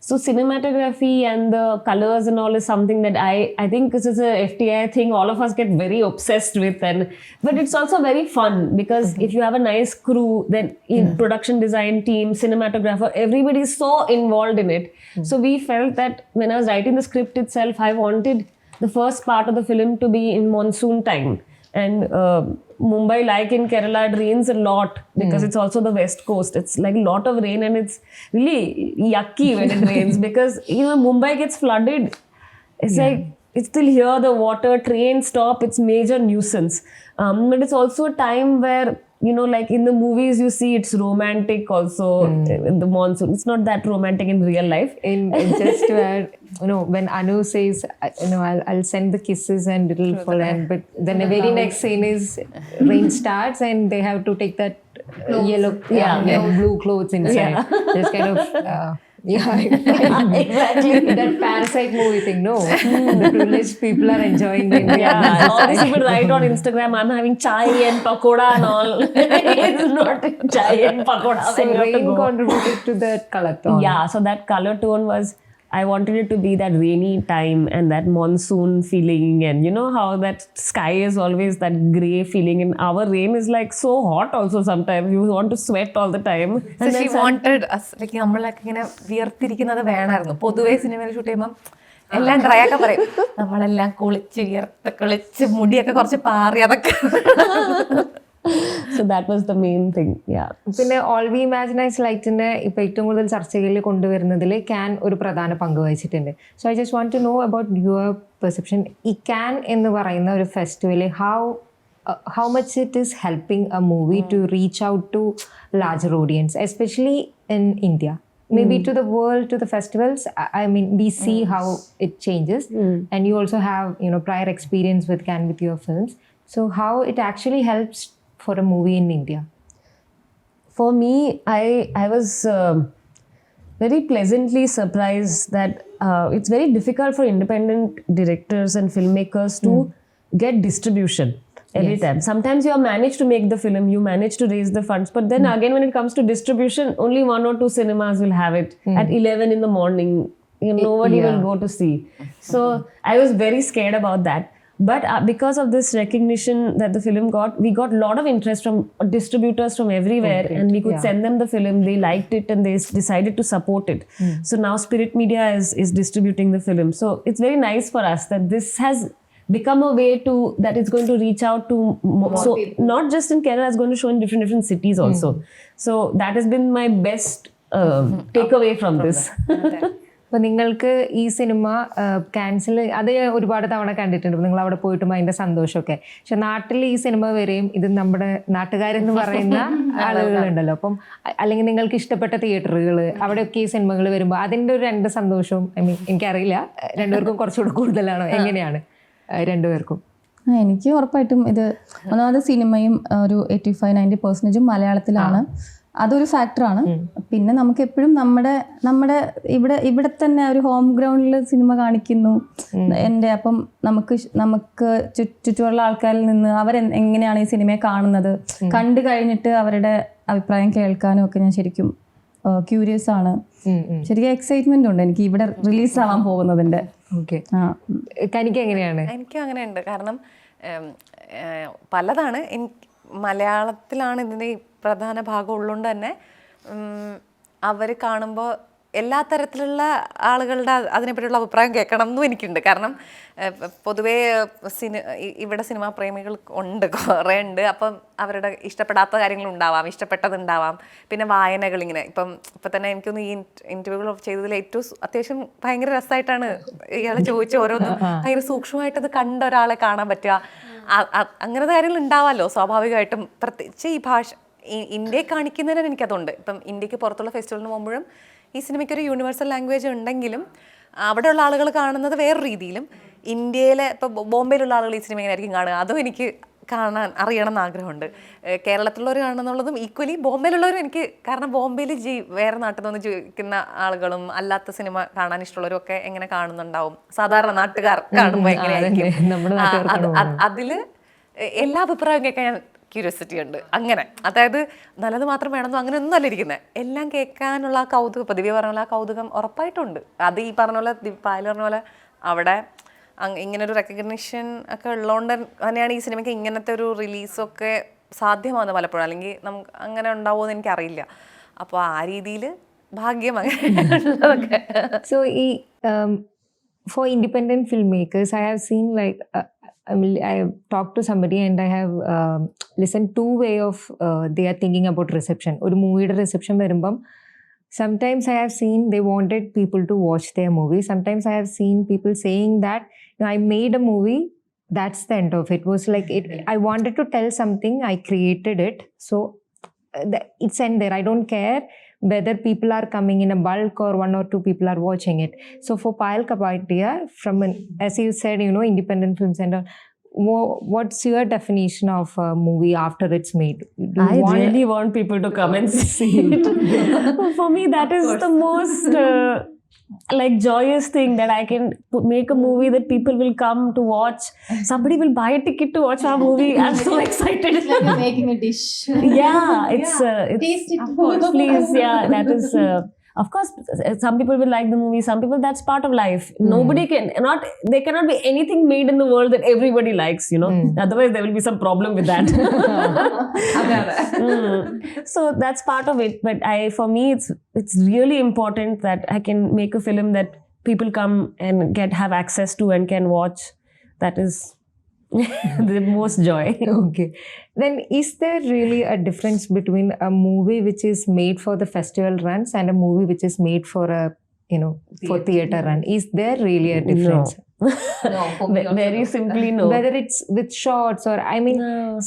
So cinematography and the colors and all is something that I think this is a FTI thing all of us get very obsessed with, but it's also very fun because if you have a nice crew, then in production design team, cinematographer, everybody is so involved in it. So we felt that when I was writing the script itself, I wanted the first part of the film to be in monsoon time, and Mumbai, like in Kerala, it rains a lot because it's also the west coast. It's like a lot of rain, and it's really yucky when it rains because, you know, Mumbai gets flooded. It's like, it's still here, the water, trains stop, it's major nuisance. But it's also a time where, you know, like in the movies you see it's romantic also, the monsoon. It's not that romantic in real life. In just to add, you know, when Anu says, you know, I'll send the kisses and it'll fall, and but then the very next scene is rain starts and they have to take that yellow, blue clothes inside. Just kind of. Exactly. That Parasite movie thing, no. The privileged people are enjoying it. All these people write on Instagram, I'm having chai and pakoda and all. It's not chai and pakoda. So rain contributed to that color tone. Yeah, so that color tone was, I wanted it to be that rainy time and that monsoon feeling, and you know how that sky is always that grey feeling, and our rain is like so hot also sometimes. You want to sweat all the time. So she wanted us, like നമ്മളൊക്കെ ഇങ്ങനെ വിയർത്തിരിക്കുന്നത് വേണമായിരുന്നു. പൊതുവേ സിനിമയിൽ shoot ചെയ്യുമ്പോൾ എല്ലാം dry ഒക്കെ പറയും, നമ്മളെല്ലാം കുളിച്ച് വിയർത്ത് കളിച്ച് മുടിയൊക്കെ കുറച്ച് പാറി അതൊക്കെ. So that was the main thing. പിന്നെ ഓൾ വി ഇമാജിൻ ആസ് ലൈറ്റിനെ ഇപ്പൊ ഏറ്റവും കൂടുതൽ ചർച്ചകളിൽ കൊണ്ടുവരുന്നതിൽ ക്യാൻ ഒരു പ്രധാന പങ്ക് വഹിച്ചിട്ടുണ്ട്. So I just want to know about your perception. ഈ ക്യാൻ എന്ന് പറയുന്ന ഒരു festival, how much it is helping a movie to reach out to larger audience, especially in India, maybe to the world, to the festivals. I mean, we see how it changes, and you also have, you know, prior experience with Cannes with your films. So how it actually helps for a movie in India? For me, I was very pleasantly surprised that it's very difficult for independent directors and filmmakers to get distribution every time. Sometimes you have managed to make the film, you manage to raise the funds, but then again when it comes to distribution, only 1 or 2 cinemas will have it at 11 in the morning. You know, nobody will go to see. So I was very scared about that. But because of this recognition that the film got, we got a lot of interest from distributors from everywhere, and we could send them the film. They liked it and they decided to support it. So now Spirit Media is distributing the film. So it's very nice for us that this has become a way to, that it's going to reach out to so not just in Kerala, it's going to show in different cities also. So that has been my best takeaway from this. അപ്പോൾ നിങ്ങൾക്ക് ഈ cinema cancel, അത് ഒരുപാട് തവണ കണ്ടിട്ടുണ്ട്, നിങ്ങൾ അവിടെ പോയിട്ടും അതിൻ്റെ സന്തോഷമൊക്കെ. പക്ഷെ നാട്ടിൽ ഈ സിനിമ വരെയും ഇത് നമ്മുടെ നാട്ടുകാരെന്ന് പറയുന്ന ആളുകളുണ്ടല്ലോ, അപ്പം അല്ലെങ്കിൽ നിങ്ങൾക്ക് ഇഷ്ടപ്പെട്ട തിയേറ്ററുകൾ, അവിടെയൊക്കെ ഈ സിനിമകൾ വരുമ്പോൾ അതിൻ്റെ ഒരു 2 സന്തോഷവും, ഐ മീൻ എനിക്കറിയില്ല, രണ്ടുപേർക്കും കുറച്ചുകൂടെ കൂടുതലാണോ, എങ്ങനെയാണ് രണ്ടുപേർക്കും? എനിക്ക് ഉറപ്പായിട്ടും ഇത് ഒന്നാമത് സിനിമയും ഒരു 85-90% മലയാളത്തിലാണ്. അതൊരു ഫാക്ടറാണ്. പിന്നെ നമുക്ക് എപ്പോഴും നമ്മുടെ ഇവിടെ തന്നെ ഒരു ഹോം ഗ്രൗണ്ടിൽ സിനിമ കാണിക്കുന്നു അപ്പം നമുക്ക് ചുറ്റുമുള്ള ആൾക്കാരിൽ നിന്ന് എങ്ങനെയാണ് ഈ സിനിമയെ കാണുന്നത്, കണ്ടു കഴിഞ്ഞിട്ട് അവരുടെ അഭിപ്രായം കേൾക്കാനും ഒക്കെ ഞാൻ ശരിക്കും ക്യൂരിയസ് ആണ്. ശരിക്കും എക്സൈറ്റ്മെന്റ് ഉണ്ട് എനിക്ക് ഇവിടെ റിലീസ് ആവാൻ പോകുന്നതിന്റെ. കനിക്ക് എങ്ങനെയാണ്? എനിക്കും അങ്ങനെയുണ്ട്. കാരണം പലതാണ്. മലയാളത്തിലാണ് ഇതിൻ്റെ പ്രധാന ഭാഗം ഉള്ളതുകൊണ്ട് തന്നെ അവർ കാണുമ്പോൾ എല്ലാ തരത്തിലുള്ള ആളുകളുടെ അതിനെപ്പറ്റിയുള്ള അഭിപ്രായം കേൾക്കണം എന്നും എനിക്കുണ്ട്. കാരണം പൊതുവേ ഇവിടെ സിനിമാ പ്രേമികൾ ഉണ്ട്, കുറേ ഉണ്ട്. അപ്പം അവരുടെ ഇഷ്ടപ്പെടാത്ത കാര്യങ്ങളുണ്ടാവാം, ഇഷ്ടപ്പെട്ടതുണ്ടാവാം. പിന്നെ വായനകൾ ഇങ്ങനെ ഇപ്പം തന്നെ എനിക്കൊന്ന് ഈ ഇൻ്റർവ്യൂകൾ ചെയ്തതിൽ ഏറ്റവും അത്യാവശ്യം ഭയങ്കര രസമായിട്ടാണ് ഇയാളെ ചോദിച്ച ഓരോന്നും ഭയങ്കര സൂക്ഷ്മമായിട്ടത് കണ്ട ഒരാളെ കാണാൻ പറ്റുക. അങ്ങനത്തെ കാര്യങ്ങൾ ഉണ്ടാവാമല്ലോ സ്വാഭാവികമായിട്ടും. പ്രത്യേകിച്ച് ഈ ഭാഷ ഇന്ത്യയെ കാണിക്കുന്നതിന് എനിക്കതുണ്ട്. ഇപ്പം ഇന്ത്യക്ക് പുറത്തുള്ള ഫെസ്റ്റിവലിന് പോകുമ്പോഴും ഈ സിനിമയ്ക്ക് ഒരു യൂണിവേഴ്സൽ ലാംഗ്വേജ് ഉണ്ടെങ്കിലും അവിടെയുള്ള ആളുകൾ കാണുന്നത് വേറെ രീതിയിലും, ഇന്ത്യയിലെ ഇപ്പോൾ ബോംബെയിലുള്ള ആളുകൾ ഈ സിനിമ എങ്ങനെയായിരിക്കും കാണുക അതും എനിക്ക് അറിയണം എന്ന് ആഗ്രഹമുണ്ട്. കേരളത്തിലുള്ളവർ കാണുന്നുള്ളതും ഈക്വലി ബോംബെയിലുള്ളവരും എനിക്ക്, കാരണം ബോംബെയിൽ വേറെ നാട്ടിൽ നിന്ന് ജീവിക്കുന്ന ആളുകളും അല്ലാത്ത സിനിമ കാണാൻ ഇഷ്ടമുള്ളവരും ഒക്കെ എങ്ങനെ കാണുന്നുണ്ടാവും, സാധാരണ നാട്ടുകാർ കാണുമ്പോൾ എങ്ങനെയായിരിക്കും, അതിൽ എല്ലാ അഭിപ്രായവും കേൾക്കാൻ ഞാൻ ക്യൂരിയോസിറ്റി ഉണ്ട്. അങ്ങനെ അതായത് നല്ലത് മാത്രം വേണമെന്നോ അങ്ങനെ ഒന്നും അല്ല ഇരിക്കുന്നത്, എല്ലാം കേൾക്കാനുള്ള ആ കൗതുകം. ഇപ്പോൾ ദിവ്യ പറഞ്ഞ പോലെ ആ കൗതുകം ഉറപ്പായിട്ടുണ്ട്. അത് ഈ പറഞ്ഞ പോലെ പായൽ പറഞ്ഞ പോലെ അവിടെ ഇങ്ങനൊരു റെക്കഗ്നിഷൻ ഒക്കെ ഉള്ളതുകൊണ്ട് തന്നെയാണ് ഈ സിനിമയ്ക്ക് ഇങ്ങനത്തെ ഒരു റിലീസൊക്കെ സാധ്യമാകുന്നത് പലപ്പോഴും. അല്ലെങ്കിൽ നമുക്ക് അങ്ങനെ ഉണ്ടാവുമോ എന്ന് എനിക്കറിയില്ല. അപ്പോൾ ആ രീതിയിൽ ഭാഗ്യം അങ്ങനെ. സോ ഈ for independent film makers I have seen like I have talked to somebody and I have listened two way of they are thinking about reception. ഒരു മൂവിയുടെ റിസെപ്ഷൻ വരുമ്പം sometimes I have seen they wanted people to watch their movie. Sometimes I have seen people saying that, you know, I made a movie, that's the end of it. Was like it, I wanted to tell something, I created it, so it's end there. I don't care whether people are coming in a bulk or one or two people are watching it. So for Payal Kapadia, from as you said, you know, independent film center, what's your definition of a movie after it's made? I really want people to come and see it. For me, that is the most like joyous thing, that I can make a movie that people will come to watch. Somebody will buy a ticket to watch our movie. I'm so excited. It's like you're making a dish. Yeah, it's Taste it. of course, please. Yeah, that is. Of course, some people will like the movie. Some people, that's part of life. Nobody there cannot be anything made in the world that everybody likes, you know. Otherwise, there will be some problem with that. So that's part of it. But for me, it's really important that I can make a film that people come and have access to and can watch. That is the most joy. Okay. Then is there really a difference between a movie which is made for the festival runs and a movie which is made for a, you know, for theatre run? Is there really a difference? No, for me Very simply, no. Whether it's with shots or, I mean,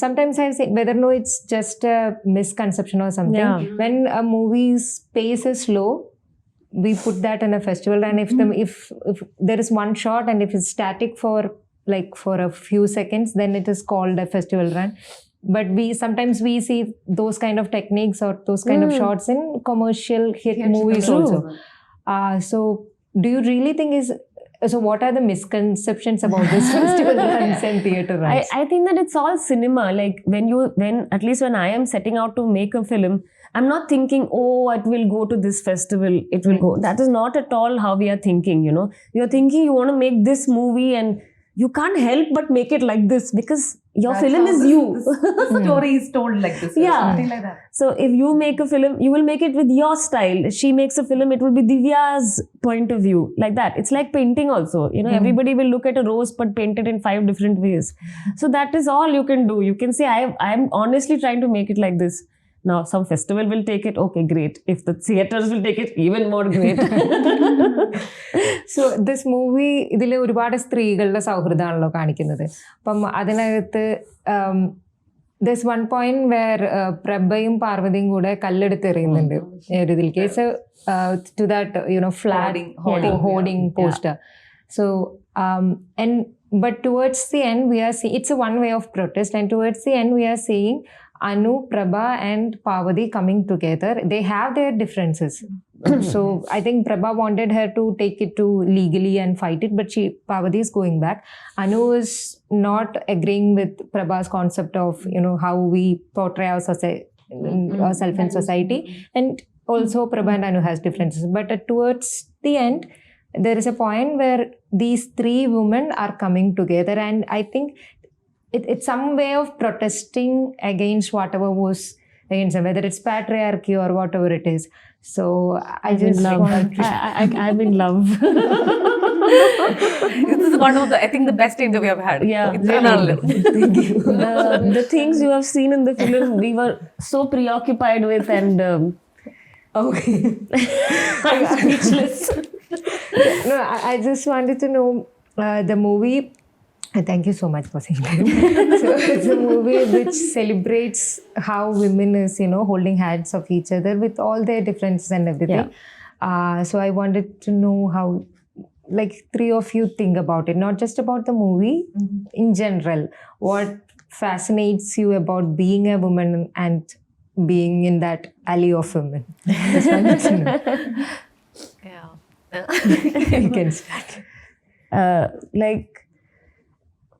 sometimes I say whether no, it's just a misconception or something. Yeah. When a movie's pace is slow, we put that in a festival, and if there is one shot and if it's static for a few seconds, then it is called a festival run. But sometimes we see those kind of techniques or those kind of shots in commercial hit movies also. So do you really think so what are the misconceptions about this festival runs and theatre runs? I think that it's all cinema. Like when at least when I am setting out to make a film, I'm not thinking, oh, it will go to this festival, it will go. That is not at all how we are thinking, you know. You're thinking you want to make this movie and you can't help but make it like this, because your film is you. The story is told like this. Yeah. Something like that. So if you make a film, you will make it with your style. She makes a film, it will be Divya's point of view. Like that. It's like painting also. You know, everybody will look at a rose but paint it in 5 different ways. So that is all you can do. You can say, I'm honestly trying to make it like this. Now, some festival will take it, okay, great. If the theatres will take it, even more great. So this movie ഇതിൽ ഒരുപാട് സ്ത്രീകളുടെ സൗഹൃദമാണല്ലോ കാണിക്കുന്നത്. അപ്പം അതിനകത്ത് this one point where പ്രഭയും പാർവതിയും കൂടെ കല്ലെടുത്ത് എറിയുന്നുണ്ട് ഒരു ഇതിൽ case to that you know flag hoarding poster. So but towards the end we are seeing it's a one way of protest, and towards the end we are seeing Anu, Prabha and Pavadi coming together. They have their differences. So I think Prabha wanted her to take it to legally and fight it, but Pavadi is going back. Anu is not agreeing with Prabha's concept of, you know, how we portray ourselves in society. And also Prabha and Anu has differences. But towards the end, there is a point where these 3 women are coming together, and I think it's some way of protesting against whatever was against them, whether it's patriarchy or whatever it is. So I just want I'm in love. This is one of the, I think, the best interview I've had. Yeah, ഇത്രയും നാളില്. the things you have seen in the film, we were so preoccupied with, and okay. I'm speechless. No, I just wanted to know the movie. Thank you so much for saying that. So it's a movie which celebrates how women is, holding hands of each other with all their differences and everything. So I wanted to know how, like, three of you think about it, not just about the movie, in general. What fascinates you about being a woman and being in that alley of women? Just wanted to know. Yeah. You can start. Like,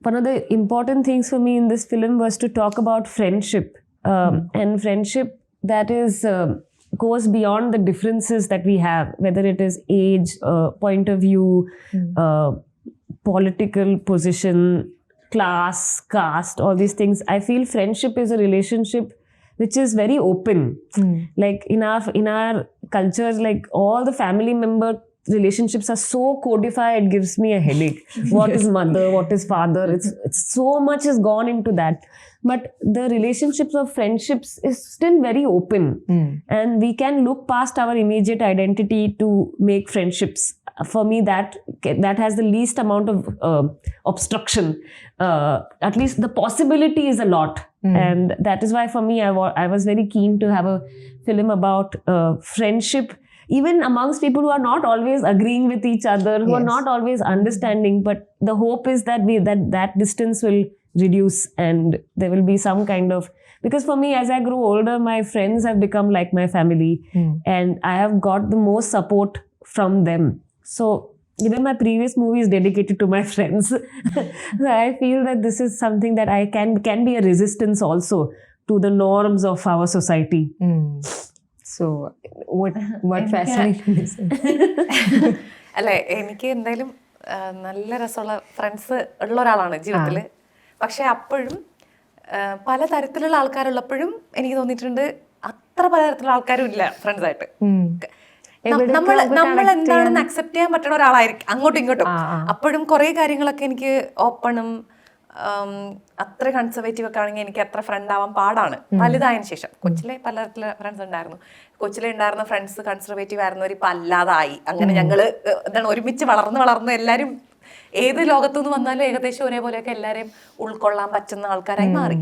one of the important things for me in this film was to talk about friendship, and friendship that is goes beyond the differences that we have, whether it is age, point of view, political position, class, caste, all these things. I feel friendship is a relationship which is very open. Like in our culture, like all the family member relationships are so codified, it gives me a headache. What is mother, what is father, it's so much has gone into that. But the relationships of friendships is still very open, and we can look past our immediate identity to make friendships. For me, that has the least amount of obstruction. At least the possibility is a lot, and that is why for me I was very keen to have a film about friendship, even amongst people who are not always agreeing with each other, who are not always understanding. But the hope is that that distance will reduce, and there will be some kind of, because for me, as I grew older, my friends have become like my family, and I have got the most support from them. So even my previous movie is dedicated to my friends. So I feel that this is something that I can be a resistance also to the norms of our society. So what fascinating is it? അല്ലെ, എനിക്ക് എന്തായാലും നല്ല രസമുള്ള friends ഉള്ള ഒരാളാണ് ജീവിതത്തിൽ. പക്ഷെ അപ്പോഴും പല തരത്തിലുള്ള ആൾക്കാരുള്ളപ്പോഴും എനിക്ക് തോന്നിയിട്ടുണ്ട് അത്ര പലതരത്തിലുള്ള ആൾക്കാരും ഇല്ല ഫ്രണ്ട്സായിട്ട്. നമ്മൾ എന്താണെന്ന് അക്സെപ്റ്റ് ചെയ്യാൻ പറ്റുന്ന ഒരാളായിരിക്കും അങ്ങോട്ടും ഇങ്ങോട്ടും. അപ്പോഴും കുറെ കാര്യങ്ങളൊക്കെ എനിക്ക് ഓപ്പണും അത്ര കൺസർവേറ്റീവ് ഒക്കെ ആണെങ്കിൽ എനിക്ക് അത്ര ഫ്രണ്ട് ആവാൻ പാടാണ് വലുതായതിനു ശേഷം. കൊച്ചിലെ പലതരത്തിലുള്ള ഫ്രണ്ട്സ് ഉണ്ടായിരുന്നു. കൊച്ചിലെ ഉണ്ടായിരുന്ന ഫ്രണ്ട്സ് കൺസർവേറ്റീവ് ആയിരുന്നവർ ഇപ്പം അല്ലാതായി. അങ്ങനെ ഞങ്ങള് എന്താണ് ഒരുമിച്ച് വളർന്ന് എല്ലാവരും ഏത് ലോകത്തുനിന്ന് വന്നാലും ഏകദേശം ഒരേപോലെയൊക്കെ എല്ലാവരെയും ഉൾക്കൊള്ളാൻ പറ്റുന്ന ആൾക്കാരായി മാറി.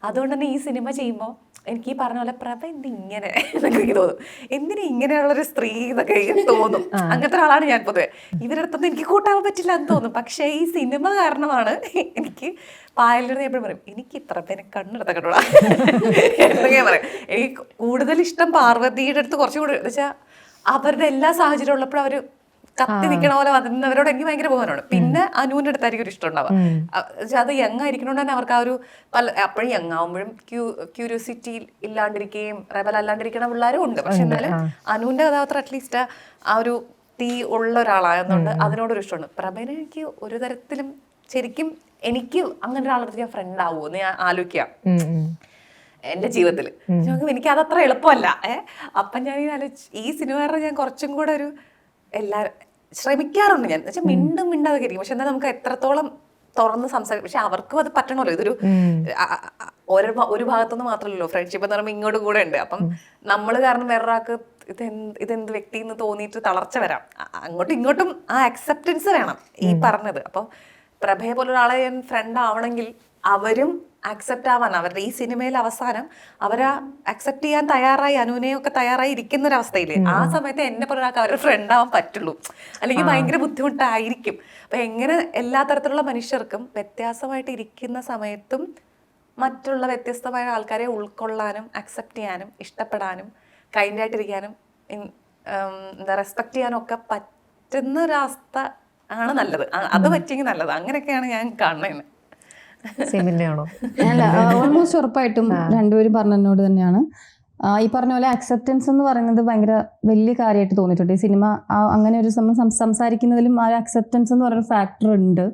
അതുകൊണ്ട് തന്നെ ഈ സിനിമ ചെയ്യുമ്പോൾ എനിക്ക് ഈ പറഞ്ഞ പോലെ പ്രഭ എന്തിങ്ങനെ എന്നൊക്കെ എനിക്ക് തോന്നും. എന്തിനാ ഇങ്ങനെയുള്ളൊരു സ്ത്രീ എന്നൊക്കെ തോന്നും. അങ്ങനത്തെ ഒരാളാണ് ഞാൻ പൊതുവെ. ഇവരുടെ അടുത്തൊന്നും എനിക്ക് കൂട്ടാൻ പറ്റില്ല എന്ന് തോന്നും. പക്ഷേ ഈ സിനിമ കാരണമാണ് എനിക്ക് പായലിനോട് എപ്പോഴും പറയും, എനിക്ക് ഇത്ര പേരെ കണ്ണെടുത്ത കണ്ടോളാം എന്നൊക്കെ പറയും. എനിക്ക് കൂടുതൽ ഇഷ്ടം പാർവതിയുടെ അടുത്ത് കുറച്ചും കൂടി എന്ന് വെച്ചാൽ അവരുടെ എല്ലാ സാഹചര്യം ഉള്ളപ്പോഴും അവർ കത്തി നിൽക്കണ പോലെ വന്നവരോട് എനിക്ക് ഭയങ്കര ബഹുമാനമാണ്. പിന്നെ അനുവിൻ്റെ അടുത്തായിരിക്കും ഒരു ഇഷ്ടം ഉണ്ടാവുക. അത് യങ് ആയിരിക്കണോണ്ട് തന്നെ അവർക്ക് ആ ഒരു അപ്പോഴും യങ് ആവുമ്പോഴും ക്യൂരിയോസിറ്റി ഇല്ലാണ്ടിരിക്കുകയും റെബൽ അല്ലാണ്ടിരിക്കണ പിള്ളേരും ഉണ്ട്. പക്ഷെ എന്നാലും അനുവിൻ്റെ കഥാപാത്രം അറ്റ്ലീസ്റ്റ് ആ ഒരു തീ ഉള്ള ഒരാളായതുകൊണ്ട് അതിനോടൊരു ഇഷ്ടമുണ്ട്. പ്രഭനെ എനിക്ക് ഒരു തരത്തിലും ശരിക്കും എനിക്ക് അങ്ങനെ ഒരാളടുത്ത് ഞാൻ ഫ്രണ്ട് ആവുമോ എന്ന് ഞാൻ ആലോചിക്കാം എൻ്റെ ജീവിതത്തിൽ. എനിക്ക് അതത്ര എളുപ്പമല്ല. അപ്പം ഞാൻ ഈ സിനിമ ഞാൻ കുറച്ചും കൂടെ ഒരു എല്ലാവരും ശ്രമിക്കാറുണ്ട്. ഞാൻ വെച്ചാൽ മിണ്ടാതൊക്കെ ഇരിക്കും. പക്ഷെ എന്നാൽ നമുക്ക് എത്രത്തോളം തുറന്ന് സംസാരിക്കും. പക്ഷെ അവർക്കും അത് പറ്റണമല്ലോ. ഇതൊരു ഒരു ഭാഗത്തുനിന്ന് മാത്രമല്ലല്ലോ ഫ്രണ്ട്ഷിപ്പ് എന്ന് പറയുമ്പോൾ ഇങ്ങോട്ട് കൂടെ ഉണ്ട്. അപ്പം നമ്മൾ കാരണം വേറൊരാൾക്ക് ഇതെന്ത് വ്യക്തി എന്ന് തോന്നിയിട്ട് തളർച്ച വരാം. അങ്ങോട്ടും ഇങ്ങോട്ടും ആ അക്സെപ്റ്റൻസ് വേണം ഈ പറഞ്ഞത്. അപ്പോൾ പ്രഭയെ പോലൊരാളെ ഞാൻ ഫ്രണ്ട് ആവണമെങ്കിൽ അവരും അക്സെപ്റ്റ് ആവാൻ, അവരുടെ ഈ സിനിമയിൽ അവസാനം അവരാ അക്സെപ്റ്റ് ചെയ്യാൻ തയ്യാറായി, അനുവിനെയൊക്കെ തയ്യാറായി ഇരിക്കുന്ന ഒരവസ്ഥയിൽ ആ സമയത്ത് എന്നെ പോലെ ഒരാൾക്ക് അവരുടെ ഫ്രണ്ട് ആവാൻ പറ്റുള്ളൂ. അല്ലെങ്കിൽ ഭയങ്കര ബുദ്ധിമുട്ടായിരിക്കും. അപ്പൊ എങ്ങനെ എല്ലാ തരത്തിലുള്ള മനുഷ്യർക്കും വ്യത്യാസമായിട്ട് ഇരിക്കുന്ന സമയത്തും മറ്റുള്ള വ്യത്യസ്തമായ ആൾക്കാരെ ഉൾക്കൊള്ളാനും അക്സെപ്റ്റ് ചെയ്യാനും ഇഷ്ടപ്പെടാനും കൈൻഡായിട്ടിരിക്കാനും എന്താ റെസ്പെക്ട് ചെയ്യാനും ഒക്കെ പറ്റുന്ന ഒരവസ്ഥ ആണ് നല്ലത്. അത് പറ്റിയെങ്കിൽ നല്ലത്. അങ്ങനെയൊക്കെയാണ് ഞാൻ കാണുന്നത്. അല്ല, ഓൾമോസ്റ്റ് ഉറപ്പായിട്ടും രണ്ടുപേരും പറഞ്ഞതിനോട് തന്നെയാണ്. ഈ പറഞ്ഞ പോലെ അക്സെപ്റ്റൻസ് എന്ന് പറയുന്നത് ഭയങ്കര വലിയ കാര്യമായിട്ട് തോന്നിയിട്ടുണ്ട് ഈ സിനിമ. അങ്ങനെ ഒരു സംസാരിക്കുന്നതിലും ആ അക്സെപ്റ്റൻസ് എന്ന് പറയുന്ന ഫാക്ടർ ഉണ്ട്.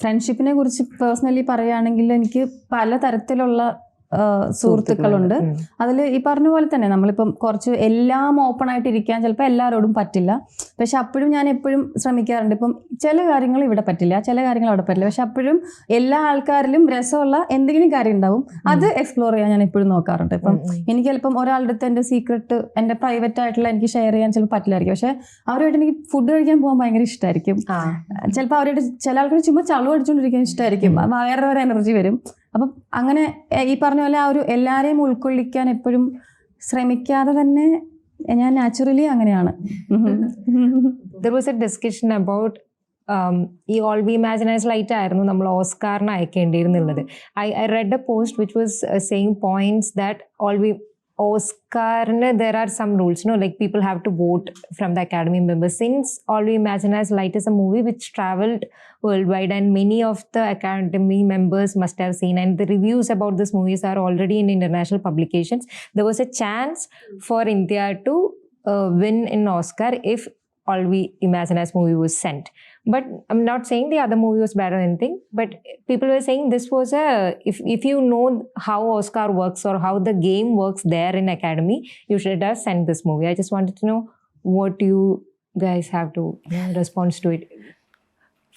ഫ്രണ്ട്ഷിപ്പിനെ കുറിച്ച് പേഴ്സണലി പറയുകയാണെങ്കിൽ എനിക്ക് പല തരത്തിലുള്ള സുഹൃത്തുക്കളുണ്ട്. അതിൽ ഈ പറഞ്ഞ പോലെ തന്നെ നമ്മളിപ്പം കുറച്ച് എല്ലാം ഓപ്പൺ ആയിട്ട് ഇരിക്കാൻ ചിലപ്പോൾ എല്ലാവരോടും പറ്റില്ല. പക്ഷെ അപ്പോഴും ഞാൻ എപ്പോഴും ശ്രമിക്കാറുണ്ട്. ഇപ്പം ചില കാര്യങ്ങൾ ഇവിടെ പറ്റില്ല, ചില കാര്യങ്ങൾ അവിടെ പറ്റില്ല. പക്ഷെ അപ്പോഴും എല്ലാ ആൾക്കാരിലും രസമുള്ള എന്തെങ്കിലും കാര്യം ഉണ്ടാവും, അത് എക്സ്പ്ലോർ ചെയ്യാൻ ഞാൻ എപ്പോഴും നോക്കാറുണ്ട്. ഇപ്പം എനിക്ക് ചിലപ്പം ഒരാളുടെ അടുത്ത് എൻ്റെ സീക്രട്ട്, എൻ്റെ പ്രൈവറ്റ് ആയിട്ടുള്ള എനിക്ക് ഷെയർ ചെയ്യാൻ ചിലപ്പോൾ പറ്റില്ലായിരിക്കും. പക്ഷെ അവരുമായിട്ട് എനിക്ക് ഫുഡ് കഴിക്കാൻ പോകാൻ ഭയങ്കര ഇഷ്ടമായിരിക്കും. ചിലപ്പോൾ അവരുടെ ചില ആൾക്കാർ ചുമ്മാ ചളു അടിച്ചുകൊണ്ടിരിക്കാൻ ഇഷ്ടമായിരിക്കും. വേറെ ഒരു എനർജി വരും. അപ്പം അങ്ങനെ ഈ പറഞ്ഞ പോലെ ആ ഒരു എല്ലാവരെയും ഉൾക്കൊള്ളിക്കാൻ എപ്പോഴും ശ്രമിക്കാതെ തന്നെ ഞാൻ നാച്ചുറലി അങ്ങനെയാണ്. There was a discussion about ഈ all we imagine as light ആയിരുന്നു നമ്മൾ ഓസ്കാറിന് അയക്കേണ്ടിയിരുന്നുള്ളത്. I read a post which was saying points that Oscar there are some rules, like people have to vote from the Academy members. Since All We Imagine as Light is a movie which traveled worldwide and many of the Academy members must have seen, and the reviews about this movies are already in international publications, there was a chance for India to win an Oscar if All We Imagine as movie was sent. But I'm not saying the other movie was bad or anything, but people were saying this was if you know how Oscar works or how the game works there in Academy, you should have sent this movie. I just wanted to know what you guys have to respond to it.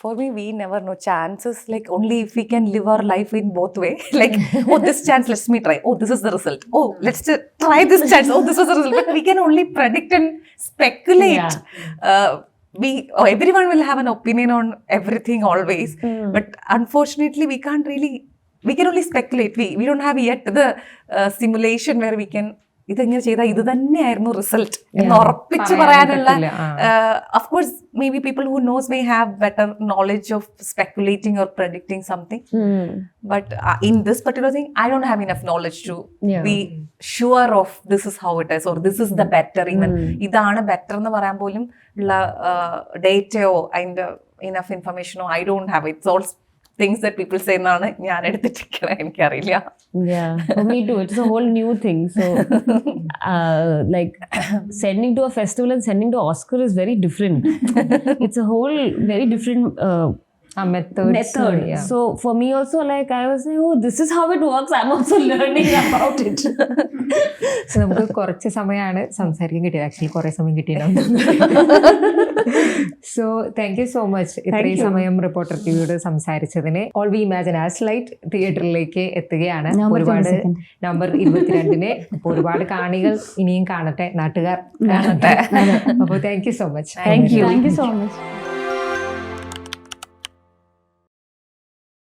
For me, we never know. Chances, like only if we can live our life in both way. Like, oh, this chance, let's me try. Oh, this is the result. Oh, let's try this chance. Oh, this is the result. But we can only predict and speculate. Everyone will have an opinion on everything always. But unfortunately, we can only speculate. We don't have yet the simulation where we can ഇതെങ്ങനെ ചെയ്താൽ ഇത് തന്നെയായിരുന്നു result എന്ന് ഉറപ്പിച്ച് പറയാനുള്ള. Of course, maybe people who knows may have better knowledge of speculating or predicting something. But in this particular thing, I don't have enough knowledge to be sure of this is how it is or this is the better. Even ഇതാണ് better എന്ന് പറയാൻ പോലും ഉള്ള ഡേറ്റയോ അതിൻ്റെ enough ഇൻഫർമേഷനോ I don't have. It's all things that people say എന്നാണ് ഞാൻ എടുത്തിട്ടിരിക്കുന്നത്. എനിക്കറിയില്ല. Yeah, for me too. It's a whole new thing. So, like sending to a festival and sending to Oscar is very different. It's a whole very different method. Yeah. So for me also, like I was like, oh, this is how it works. I'm also learning about it. So നമുക്ക് കുറച്ച് സമയമാണ് സംസാരിക്കാൻ കിട്ടിയത്. Actually കുറേ സമയം കിട്ടിയിട്ടുണ്ടാവും. So thank you so much ഇത്രയും സമയം റിപ്പോർട്ടർ ടിവിയോട് സംസാരിച്ചതിന്. All we imagine as light തിയേറ്ററിലേക്ക് എത്തുകയാണ് ഒരുപാട് നവംബർ 22. അപ്പോൾ ഒരുപാട് കാണികൾ ഇനിയും കാണട്ടെ, നാട്ടുകാർ കാണട്ടെ. അപ്പോൾ thank you so much. Thank you so much.